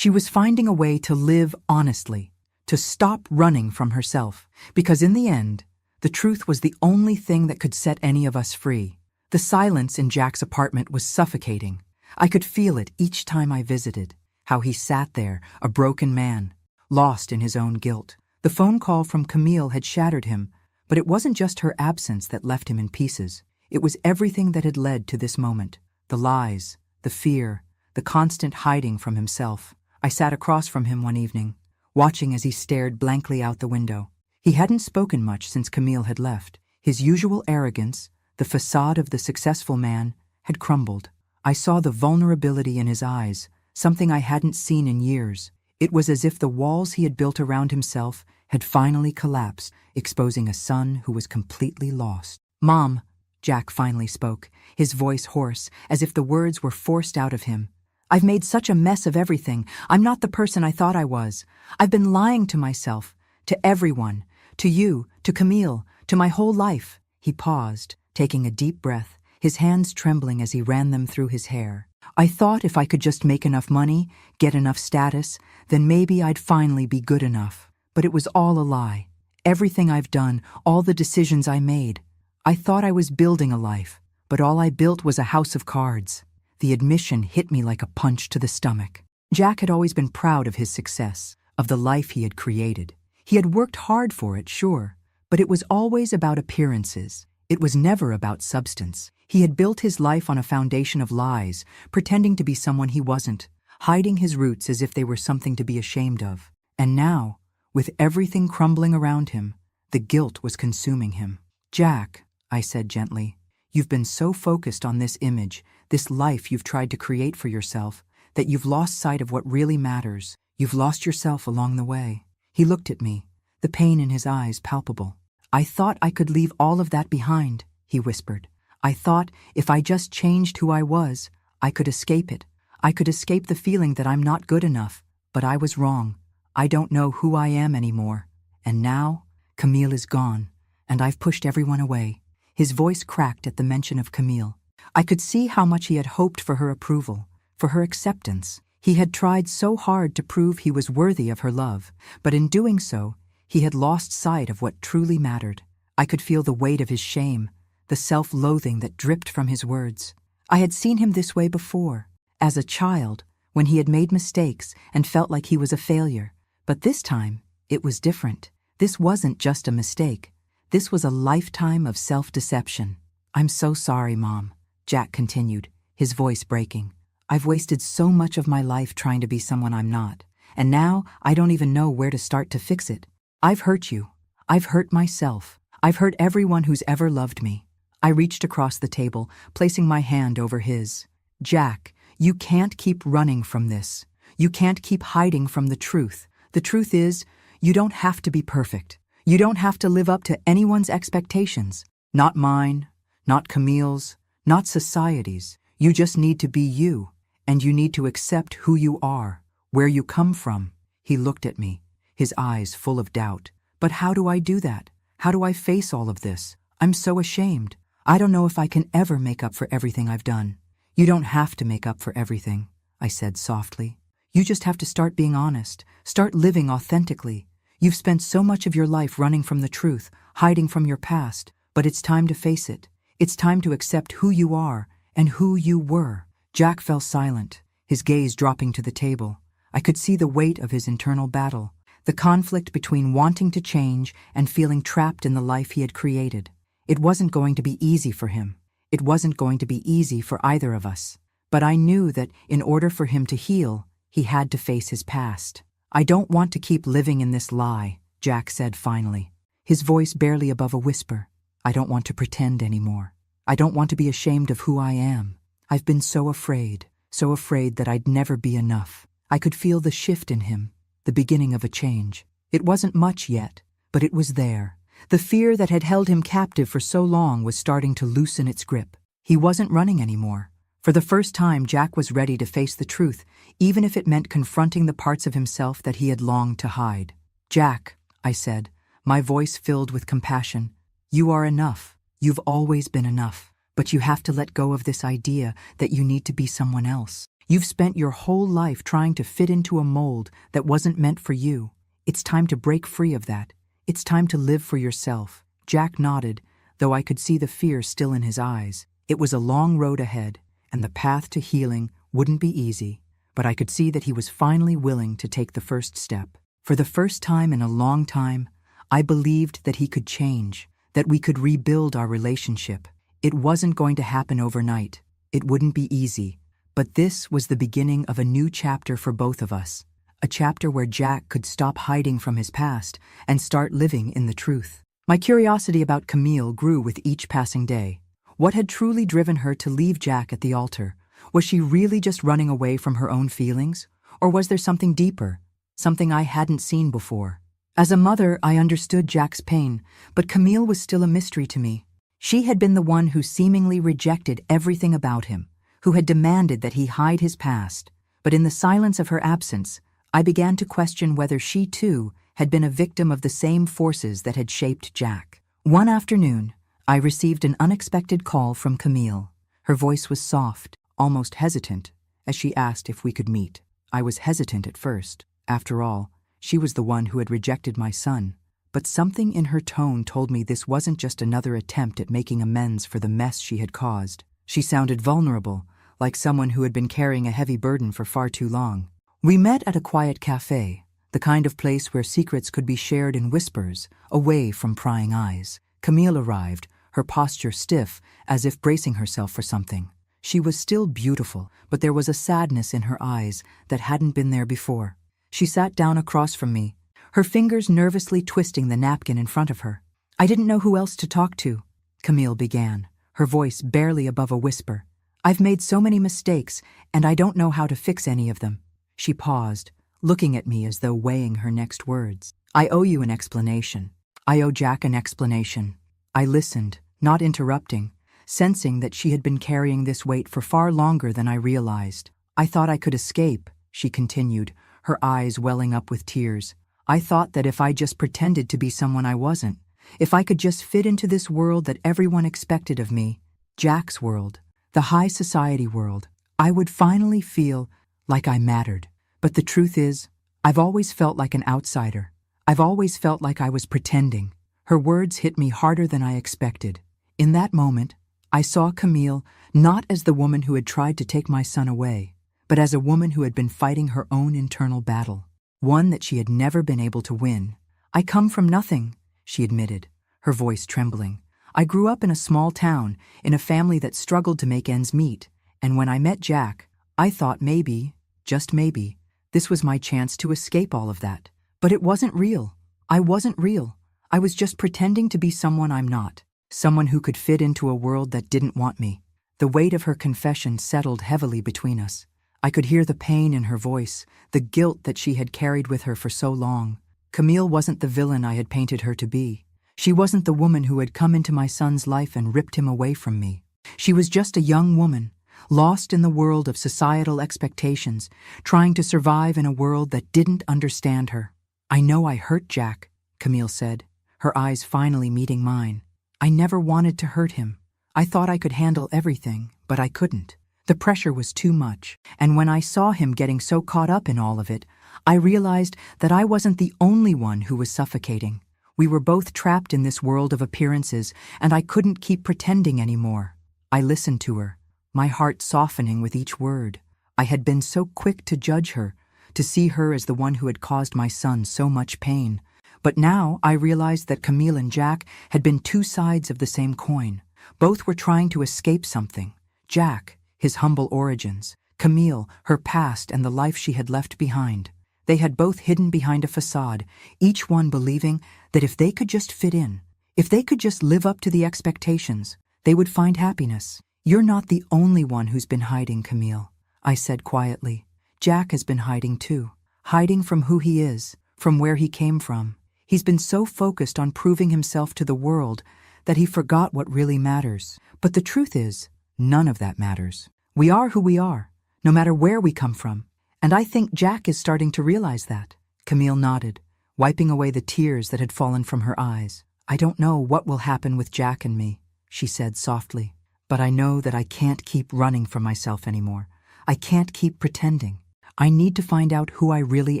finding a way to live honestly, to stop running from herself, because in the end, the truth was the only thing that could set any of us free. The silence in Jack's apartment was suffocating. I could feel it each time I visited, how he sat there, a broken man, lost in his own guilt. The phone call from Camille had shattered him, but it wasn't just her absence that left him in pieces. It was everything that had led to this moment, the lies, the fear, the constant hiding from himself. I sat across from him one evening, watching as he stared blankly out the window. He hadn't spoken much since Camille had left. His usual arrogance, the facade of the successful man, had crumbled. I saw the vulnerability in his eyes, something I hadn't seen in years. It was as if the walls he had built around himself had finally collapsed, exposing a son who was completely lost. "Mom," Jack finally spoke, his voice hoarse, as if the words were forced out of him. "I've made such a mess of everything. I'm not the person I thought I was. I've been lying to myself, to everyone, to you, to Camille, to my whole life." He paused, taking a deep breath, his hands trembling as he ran them through his hair. "I thought if I could just make enough money, get enough status, then maybe I'd finally be good enough. But it was all a lie. Everything I've done, all the decisions I made. I thought I was building a life, but all I built was a house of cards." The admission hit me like a punch to the stomach. Jack had always been proud of his success, of the life he had created. He had worked hard for it, sure, but it was always about appearances. It was never about substance. He had built his life on a foundation of lies, pretending to be someone he wasn't, hiding his roots as if they were something to be ashamed of. And now, with everything crumbling around him, the guilt was consuming him. "Jack," I said gently, "you've been so focused on this image, this life you've tried to create for yourself, that you've lost sight of what really matters. You've lost yourself along the way." He looked at me, the pain in his eyes palpable. "I thought I could leave all of that behind," he whispered. "I thought if I just changed who I was, I could escape it. I could escape the feeling that I'm not good enough. But I was wrong. I don't know who I am anymore. And now, Camille is gone, and I've pushed everyone away." His voice cracked at the mention of Camille. I could see how much he had hoped for her approval, for her acceptance. He had tried so hard to prove he was worthy of her love, but in doing so, he had lost sight of what truly mattered. I could feel the weight of his shame, the self-loathing that dripped from his words. I had seen him this way before, as a child, when he had made mistakes and felt like he was a failure. But this time, it was different. This wasn't just a mistake. This was a lifetime of self-deception. "I'm so sorry, Mom," Jack continued, his voice breaking. "I've wasted so much of my life trying to be someone I'm not, and now I don't even know where to start to fix it. I've hurt you. I've hurt myself. I've hurt everyone who's ever loved me." I reached across the table, placing my hand over his. "Jack, you can't keep running from this. You can't keep hiding from the truth. The truth is, you don't have to be perfect. You don't have to live up to anyone's expectations. Not mine, not Camille's, not society's. You just need to be you, and you need to accept who you are, where you come from." He looked at me, his eyes full of doubt. "But how do I do that? How do I face all of this? I'm so ashamed. I don't know if I can ever make up for everything I've done." "You don't have to make up for everything," I said softly. "You just have to start being honest, start living authentically. You've spent so much of your life running from the truth, hiding from your past, but it's time to face it. It's time to accept who you are and who you were." Jack fell silent, his gaze dropping to the table. I could see the weight of his internal battle, the conflict between wanting to change and feeling trapped in the life he had created. It wasn't going to be easy for him. It wasn't going to be easy for either of us. But I knew that in order for him to heal, he had to face his past. "I don't want to keep living in this lie," Jack said finally, his voice barely above a whisper. "I don't want to pretend anymore. I don't want to be ashamed of who I am. I've been so afraid that I'd never be enough." I could feel the shift in him, the beginning of a change. It wasn't much yet, but it was there. The fear that had held him captive for so long was starting to loosen its grip. He wasn't running anymore. For the first time, Jack was ready to face the truth, even if it meant confronting the parts of himself that he had longed to hide. "Jack," I said, my voice filled with compassion, "you are enough. You've always been enough. But you have to let go of this idea that you need to be someone else. You've spent your whole life trying to fit into a mold that wasn't meant for you. It's time to break free of that. It's time to live for yourself." Jack nodded, though I could see the fear still in his eyes. It was a long road ahead, and the path to healing wouldn't be easy, but I could see that he was finally willing to take the first step. For the first time in a long time, I believed that he could change, that we could rebuild our relationship. It wasn't going to happen overnight. It wouldn't be easy. But this was the beginning of a new chapter for both of us, a chapter where Jack could stop hiding from his past and start living in the truth. My curiosity about Camille grew with each passing day. What had truly driven her to leave Jack at the altar? Was she really just running away from her own feelings? Or was there something deeper, something I hadn't seen before? As a mother, I understood Jack's pain, but Camille was still a mystery to me. She had been the one who seemingly rejected everything about him, who had demanded that he hide his past. But in the silence of her absence, I began to question whether she too had been a victim of the same forces that had shaped Jack. One afternoon, I received an unexpected call from Camille. Her voice was soft, almost hesitant, as she asked if we could meet. I was hesitant at first. After all, she was the one who had rejected my son. But something in her tone told me this wasn't just another attempt at making amends for the mess she had caused. She sounded vulnerable, like someone who had been carrying a heavy burden for far too long. We met at a quiet cafe, the kind of place where secrets could be shared in whispers, away from prying eyes. Camille arrived, her posture stiff, as if bracing herself for something. She was still beautiful, but there was a sadness in her eyes that hadn't been there before. She sat down across from me, her fingers nervously twisting the napkin in front of her. "I didn't know who else to talk to," Camille began, her voice barely above a whisper. "I've made so many mistakes, and I don't know how to fix any of them." She paused, looking at me as though weighing her next words. "I owe you an explanation. I owe Jack an explanation." I listened, not interrupting, sensing that she had been carrying this weight for far longer than I realized. "I thought I could escape," she continued, her eyes welling up with tears. "I thought that if I just pretended to be someone I wasn't, if I could just fit into this world that everyone expected of me, Jack's world, the high society world, I would finally feel like I mattered. But the truth is, I've always felt like an outsider. I've always felt like I was pretending." Her words hit me harder than I expected. In that moment, I saw Camille not as the woman who had tried to take my son away, but as a woman who had been fighting her own internal battle, one that she had never been able to win. "I come from nothing," she admitted, her voice trembling. "I grew up in a small town, in a family that struggled to make ends meet, and when I met Jack, I thought maybe, just maybe, this was my chance to escape all of that. But it wasn't real. I wasn't real. I was just pretending to be someone I'm not, someone who could fit into a world that didn't want me." The weight of her confession settled heavily between us. I could hear the pain in her voice, the guilt that she had carried with her for so long. Camille wasn't the villain I had painted her to be. She wasn't the woman who had come into my son's life and ripped him away from me. She was just a young woman, lost in the world of societal expectations, trying to survive in a world that didn't understand her. "I know I hurt Jack," Camille said, her eyes finally meeting mine. "I never wanted to hurt him. I thought I could handle everything, but I couldn't. The pressure was too much, and when I saw him getting so caught up in all of it, I realized that I wasn't the only one who was suffocating. We were both trapped in this world of appearances, and I couldn't keep pretending anymore." I listened to her, my heart softening with each word. I had been so quick to judge her, to see her as the one who had caused my son so much pain. But now I realized that Camille and Jack had been two sides of the same coin. Both were trying to escape something. Jack, his humble origins. Camille, her past and the life she had left behind. They had both hidden behind a facade, each one believing that if they could just fit in, if they could just live up to the expectations, they would find happiness. "You're not the only one who's been hiding, Camille," I said quietly. "Jack has been hiding too. Hiding from who he is, from where he came from. He's been so focused on proving himself to the world that he forgot what really matters. But the truth is, none of that matters. We are who we are, no matter where we come from. And I think Jack is starting to realize that." Camille nodded, wiping away the tears that had fallen from her eyes. "I don't know what will happen with Jack and me," she said softly. "But I know that I can't keep running from myself anymore. I can't keep pretending. I need to find out who I really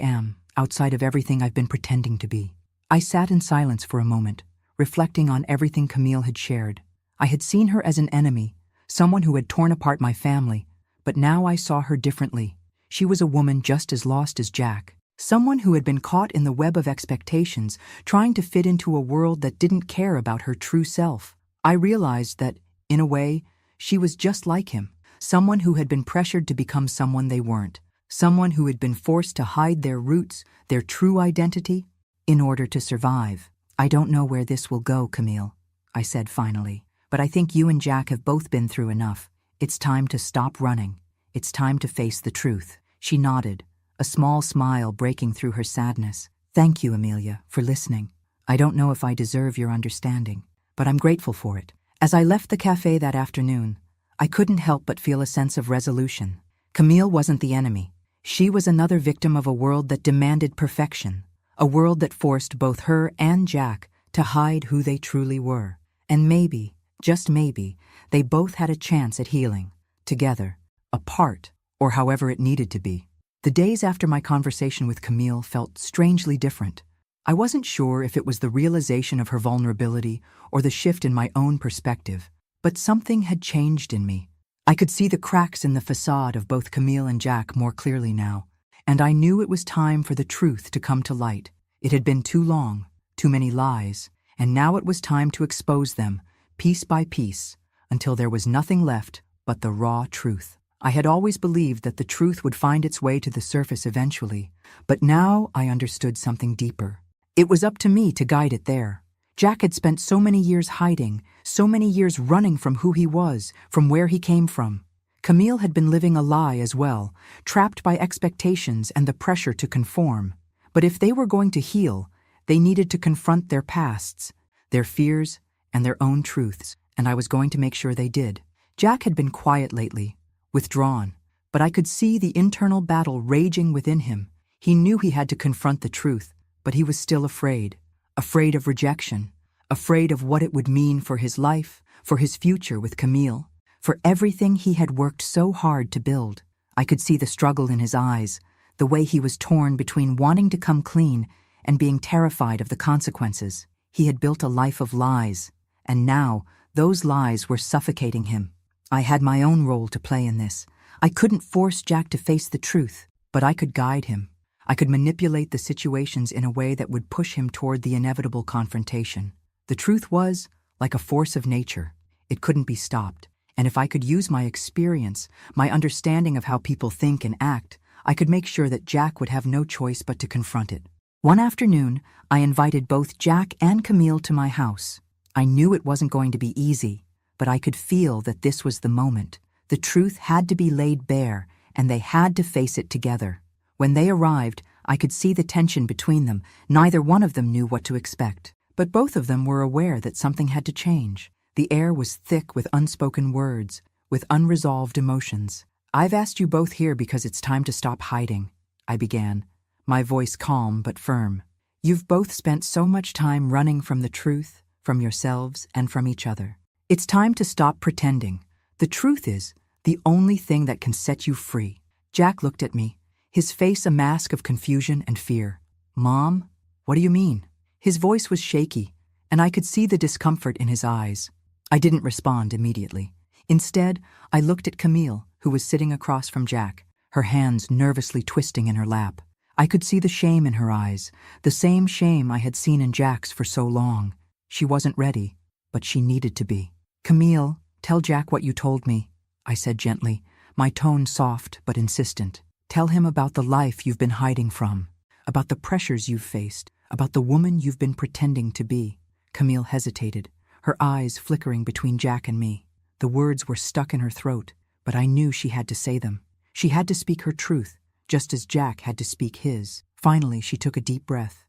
am, outside of everything I've been pretending to be." I sat in silence for a moment, reflecting on everything Camille had shared. I had seen her as an enemy, someone who had torn apart my family, but now I saw her differently. She was a woman just as lost as Jack, someone who had been caught in the web of expectations, trying to fit into a world that didn't care about her true self. I realized that, in a way, she was just like him, someone who had been pressured to become someone they weren't, someone who had been forced to hide their roots, their true identity, in order to survive. "I don't know where this will go, Camille," I said finally, "but I think you and Jack have both been through enough. It's time to stop running. It's time to face the truth." She nodded, a small smile breaking through her sadness. "Thank you, Amelia, for listening. I don't know if I deserve your understanding, but I'm grateful for it." As I left the cafe that afternoon, I couldn't help but feel a sense of resolution. Camille wasn't the enemy. She was another victim of a world that demanded perfection, a world that forced both her and Jack to hide who they truly were. And maybe, just maybe, they both had a chance at healing, together, apart, or however it needed to be. The days after my conversation with Camille felt strangely different. I wasn't sure if it was the realization of her vulnerability or the shift in my own perspective, but something had changed in me. I could see the cracks in the facade of both Camille and Jack more clearly now, and I knew it was time for the truth to come to light. It had been too long, too many lies, and now it was time to expose them, piece by piece, until there was nothing left but the raw truth. I had always believed that the truth would find its way to the surface eventually, but now I understood something deeper. It was up to me to guide it there. Jack had spent so many years hiding, so many years running from who he was, from where he came from. Camille had been living a lie as well, trapped by expectations and the pressure to conform. But if they were going to heal, they needed to confront their pasts, their fears, and their own truths, and I was going to make sure they did. Jack had been quiet lately, withdrawn, but I could see the internal battle raging within him. He knew he had to confront the truth, but he was still afraid of rejection, afraid of what it would mean for his life, for his future with Camille, for everything he had worked so hard to build. I could see the struggle in his eyes, the way he was torn between wanting to come clean and being terrified of the consequences. He had built a life of lies, and now those lies were suffocating him. I had my own role to play in this. I couldn't force Jack to face the truth, but I could guide him. I could manipulate the situations in a way that would push him toward the inevitable confrontation. The truth was, like a force of nature, it couldn't be stopped. And if I could use my experience, my understanding of how people think and act, I could make sure that Jack would have no choice but to confront it. One afternoon, I invited both Jack and Camille to my house. I knew it wasn't going to be easy, but I could feel that this was the moment. The truth had to be laid bare, and they had to face it together. When they arrived, I could see the tension between them. Neither one of them knew what to expect, but both of them were aware that something had to change. The air was thick with unspoken words, with unresolved emotions. "I've asked you both here because it's time to stop hiding," I began, my voice calm but firm. "You've both spent so much time running from the truth, from yourselves, and from each other. It's time to stop pretending. The truth is the only thing that can set you free." Jack looked at me, his face a mask of confusion and fear. "Mom, what do you mean?" His voice was shaky, and I could see the discomfort in his eyes. I didn't respond immediately. Instead, I looked at Camille, who was sitting across from Jack, her hands nervously twisting in her lap. I could see the shame in her eyes, the same shame I had seen in Jack's for so long. She wasn't ready, but she needed to be. "Camille, tell Jack what you told me," I said gently, my tone soft but insistent. "Tell him about the life you've been hiding from, about the pressures you've faced, about the woman you've been pretending to be." Camille hesitated, her eyes flickering between Jack and me. The words were stuck in her throat, but I knew she had to say them. She had to speak her truth, just as Jack had to speak his. Finally, she took a deep breath.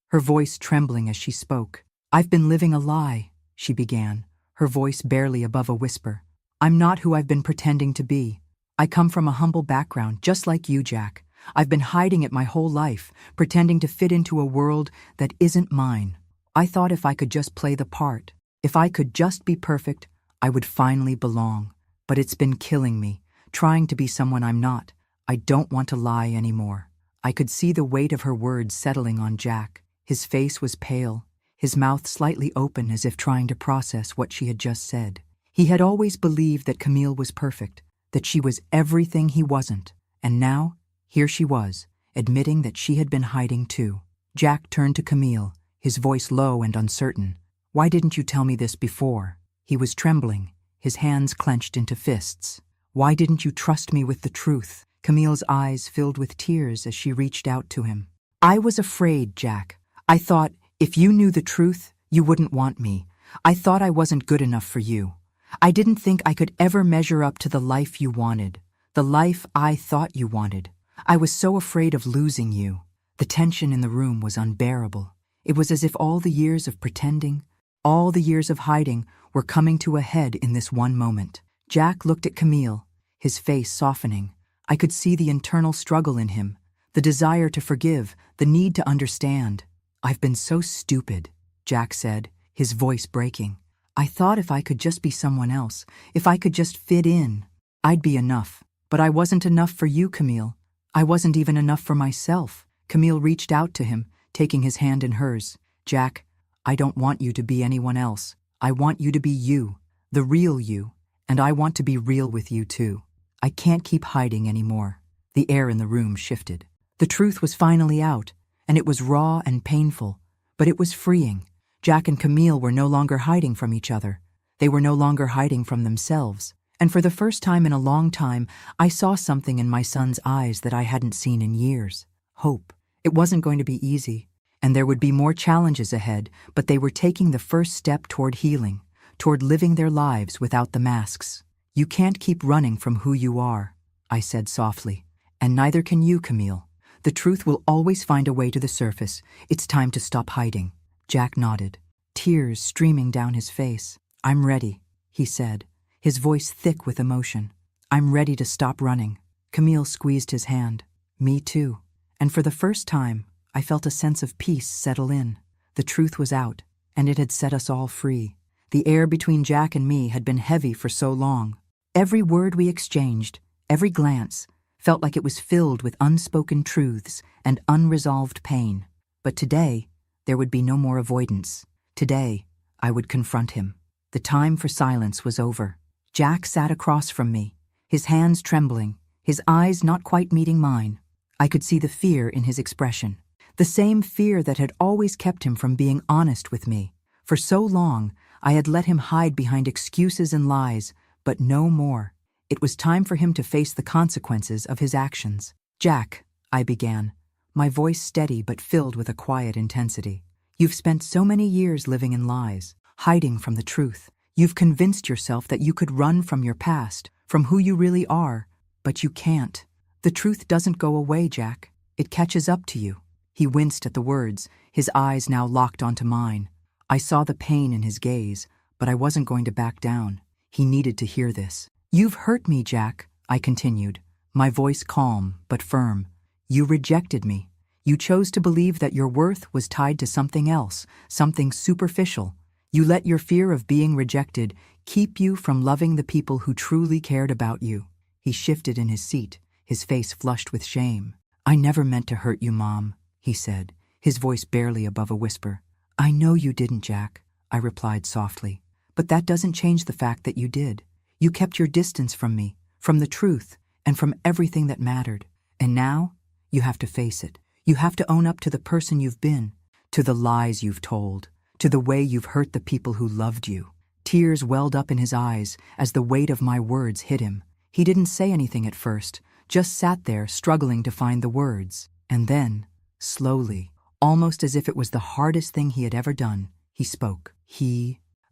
Her voice trembling as she spoke. "I've been living a lie," she began, her voice barely above a whisper. "I'm not who I've been pretending to be. I come from a humble background, just like you, Jack. I've been hiding it my whole life, pretending to fit into a world that isn't mine. I thought if I could just play the part, if I could just be perfect, I would finally belong. But it's been killing me, trying to be someone I'm not. I don't want to lie anymore." I could see the weight of her words settling on Jack. His face was pale, his mouth slightly open as if trying to process what she had just said. He had always believed that Camille was perfect, that she was everything he wasn't. And now, here she was, admitting that she had been hiding too. Jack turned to Camille, his voice low and uncertain. "Why didn't you tell me this before?" He was trembling, his hands clenched into fists. "Why didn't you trust me with the truth?" Camille's eyes filled with tears as she reached out to him. "I was afraid, Jack. I thought, if you knew the truth, you wouldn't want me. I thought I wasn't good enough for you. I didn't think I could ever measure up to the life you wanted, the life I thought you wanted. I was so afraid of losing you." The tension in the room was unbearable. It was as if all the years of pretending, all the years of hiding, were coming to a head in this one moment. Jack looked at Camille, his face softening. I could see the internal struggle in him, the desire to forgive, the need to understand. "I've been so stupid," Jack said, his voice breaking. "I thought if I could just be someone else, if I could just fit in, I'd be enough. But I wasn't enough for you, Camille. I wasn't even enough for myself." Camille reached out to him, taking his hand in hers. "Jack, I don't want you to be anyone else. I want you to be you, the real you, and I want to be real with you too. I can't keep hiding anymore." The air in the room shifted. The truth was finally out, and it was raw and painful, but it was freeing. Jack and Camille were no longer hiding from each other. They were no longer hiding from themselves. And for the first time in a long time, I saw something in my son's eyes that I hadn't seen in years. Hope. It wasn't going to be easy, and there would be more challenges ahead, but they were taking the first step toward healing, toward living their lives without the masks. "You can't keep running from who you are," I said softly. "And neither can you, Camille. The truth will always find a way to the surface. It's time to stop hiding." Jack nodded, tears streaming down his face. "I'm ready," he said, his voice thick with emotion. "I'm ready to stop running." Camille squeezed his hand. "Me too." And for the first time, I felt a sense of peace settle in. The truth was out, and it had set us all free. The air between Jack and me had been heavy for so long. Every word we exchanged, every glance, felt like it was filled with unspoken truths and unresolved pain. But today, there would be no more avoidance. Today, I would confront him. The time for silence was over. Jack sat across from me, his hands trembling, his eyes not quite meeting mine. I could see the fear in his expression, the same fear that had always kept him from being honest with me. For so long, I had let him hide behind excuses and lies, but no more. It was time for him to face the consequences of his actions. "Jack," I began, my voice steady but filled with a quiet intensity. "You've spent so many years living in lies, hiding from the truth. You've convinced yourself that you could run from your past, from who you really are, but you can't. The truth doesn't go away, Jack. It catches up to you." He winced at the words, his eyes now locked onto mine. I saw the pain in his gaze, but I wasn't going to back down. He needed to hear this. "You've hurt me, Jack," I continued, my voice calm but firm. "You rejected me. You chose to believe that your worth was tied to something else, something superficial. You let your fear of being rejected keep you from loving the people who truly cared about you." He shifted in his seat, his face flushed with shame. "I never meant to hurt you, Mom," he said, his voice barely above a whisper. "I know you didn't, Jack," I replied softly. "But that doesn't change the fact that you did. You kept your distance from me, from the truth, and from everything that mattered. And now, you have to face it. You have to own up to the person you've been, to the lies you've told, to the way you've hurt the people who loved you. Tears welled up in his eyes as the weight of my words hit him. He didn't say anything at first, just sat there struggling to find the words. And then, slowly, almost as if it was the hardest thing he had ever done, he spoke.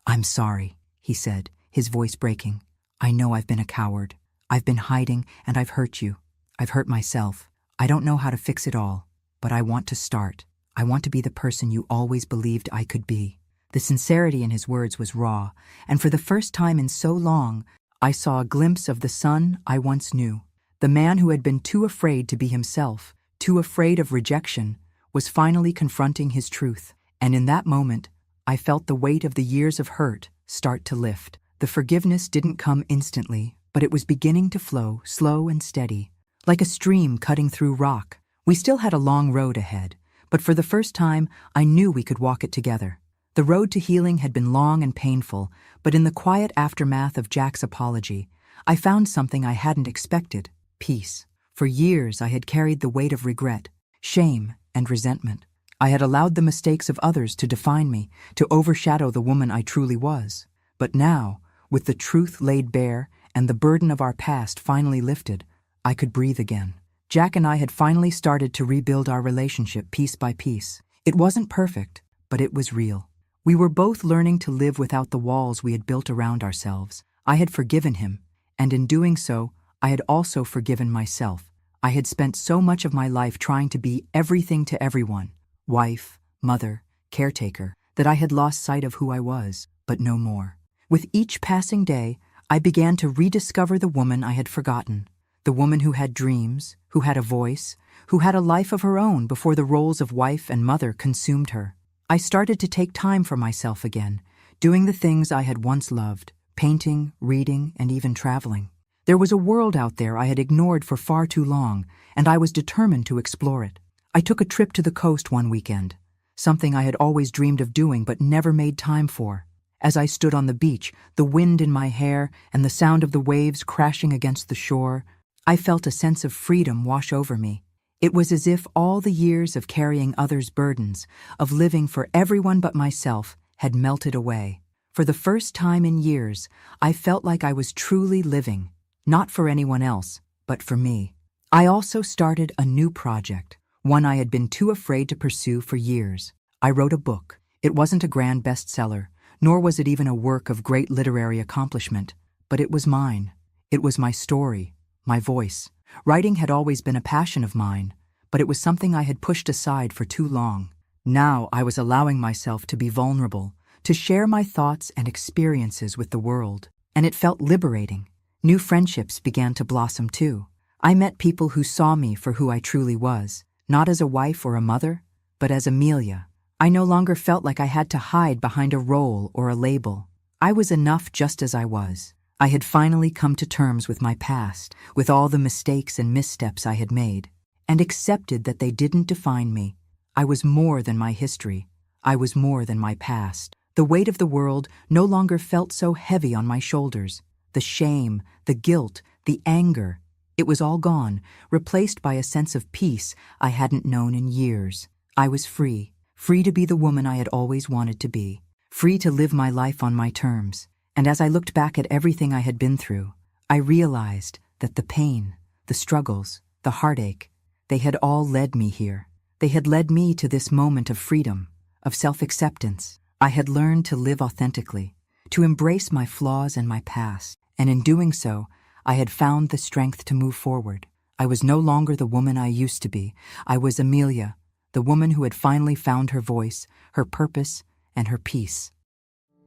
"I'm sorry," he said, his voice breaking. "I know I've been a coward. I've been hiding and I've hurt you. I've hurt myself. I don't know how to fix it all, but I want to start. I want to be the person you always believed I could be." The sincerity in his words was raw, and for the first time in so long, I saw a glimpse of the son I once knew. The man who had been too afraid to be himself, too afraid of rejection, was finally confronting his truth. And in that moment, I felt the weight of the years of hurt start to lift. The forgiveness didn't come instantly, but it was beginning to flow, slow and steady, like a stream cutting through rock. We still had a long road ahead, but for the first time, I knew we could walk it together. The road to healing had been long and painful, but in the quiet aftermath of Jack's apology, I found something I hadn't expected: peace. For years, I had carried the weight of regret, shame, and resentment. I had allowed the mistakes of others to define me, to overshadow the woman I truly was. But now, with the truth laid bare and the burden of our past finally lifted, I could breathe again. Jack and I had finally started to rebuild our relationship piece by piece. It wasn't perfect, but it was real. We were both learning to live without the walls we had built around ourselves. I had forgiven him, and in doing so, I had also forgiven myself. I had spent so much of my life trying to be everything to everyone, wife, mother, caretaker, that I had lost sight of who I was, but no more. With each passing day, I began to rediscover the woman I had forgotten, the woman who had dreams, who had a voice, who had a life of her own before the roles of wife and mother consumed her. I started to take time for myself again, doing the things I had once loved, painting, reading, and even traveling. There was a world out there I had ignored for far too long, and I was determined to explore it. I took a trip to the coast one weekend, something I had always dreamed of doing but never made time for. As I stood on the beach, the wind in my hair and the sound of the waves crashing against the shore, I felt a sense of freedom wash over me. It was as if all the years of carrying others' burdens, of living for everyone but myself, had melted away. For the first time in years, I felt like I was truly living, not for anyone else, but for me. I also started a new project, one I had been too afraid to pursue for years. I wrote a book. It wasn't a grand bestseller, nor was it even a work of great literary accomplishment, but it was mine. It was my story, my voice. Writing had always been a passion of mine, but it was something I had pushed aside for too long. Now I was allowing myself to be vulnerable, to share my thoughts and experiences with the world, and it felt liberating. New friendships began to blossom too. I met people who saw me for who I truly was, not as a wife or a mother, but as Amelia. I no longer felt like I had to hide behind a role or a label. I was enough just as I was. I had finally come to terms with my past, with all the mistakes and missteps I had made, and accepted that they didn't define me. I was more than my history. I was more than my past. The weight of the world no longer felt so heavy on my shoulders. The shame, the guilt, the anger, it was all gone, replaced by a sense of peace I hadn't known in years. I was free, free to be the woman I had always wanted to be, free to live my life on my terms. And as I looked back at everything I had been through, I realized that the pain, the struggles, the heartache, they had all led me here. They had led me to this moment of freedom, of self-acceptance. I had learned to live authentically, to embrace my flaws and my past, and in doing so, I had found the strength to move forward. I was no longer the woman I used to be. I was Amelia, the woman who had finally found her voice, her purpose, and her peace.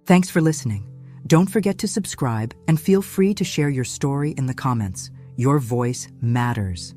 Thanks for listening. Don't forget to subscribe and feel free to share your story in the comments. Your voice matters.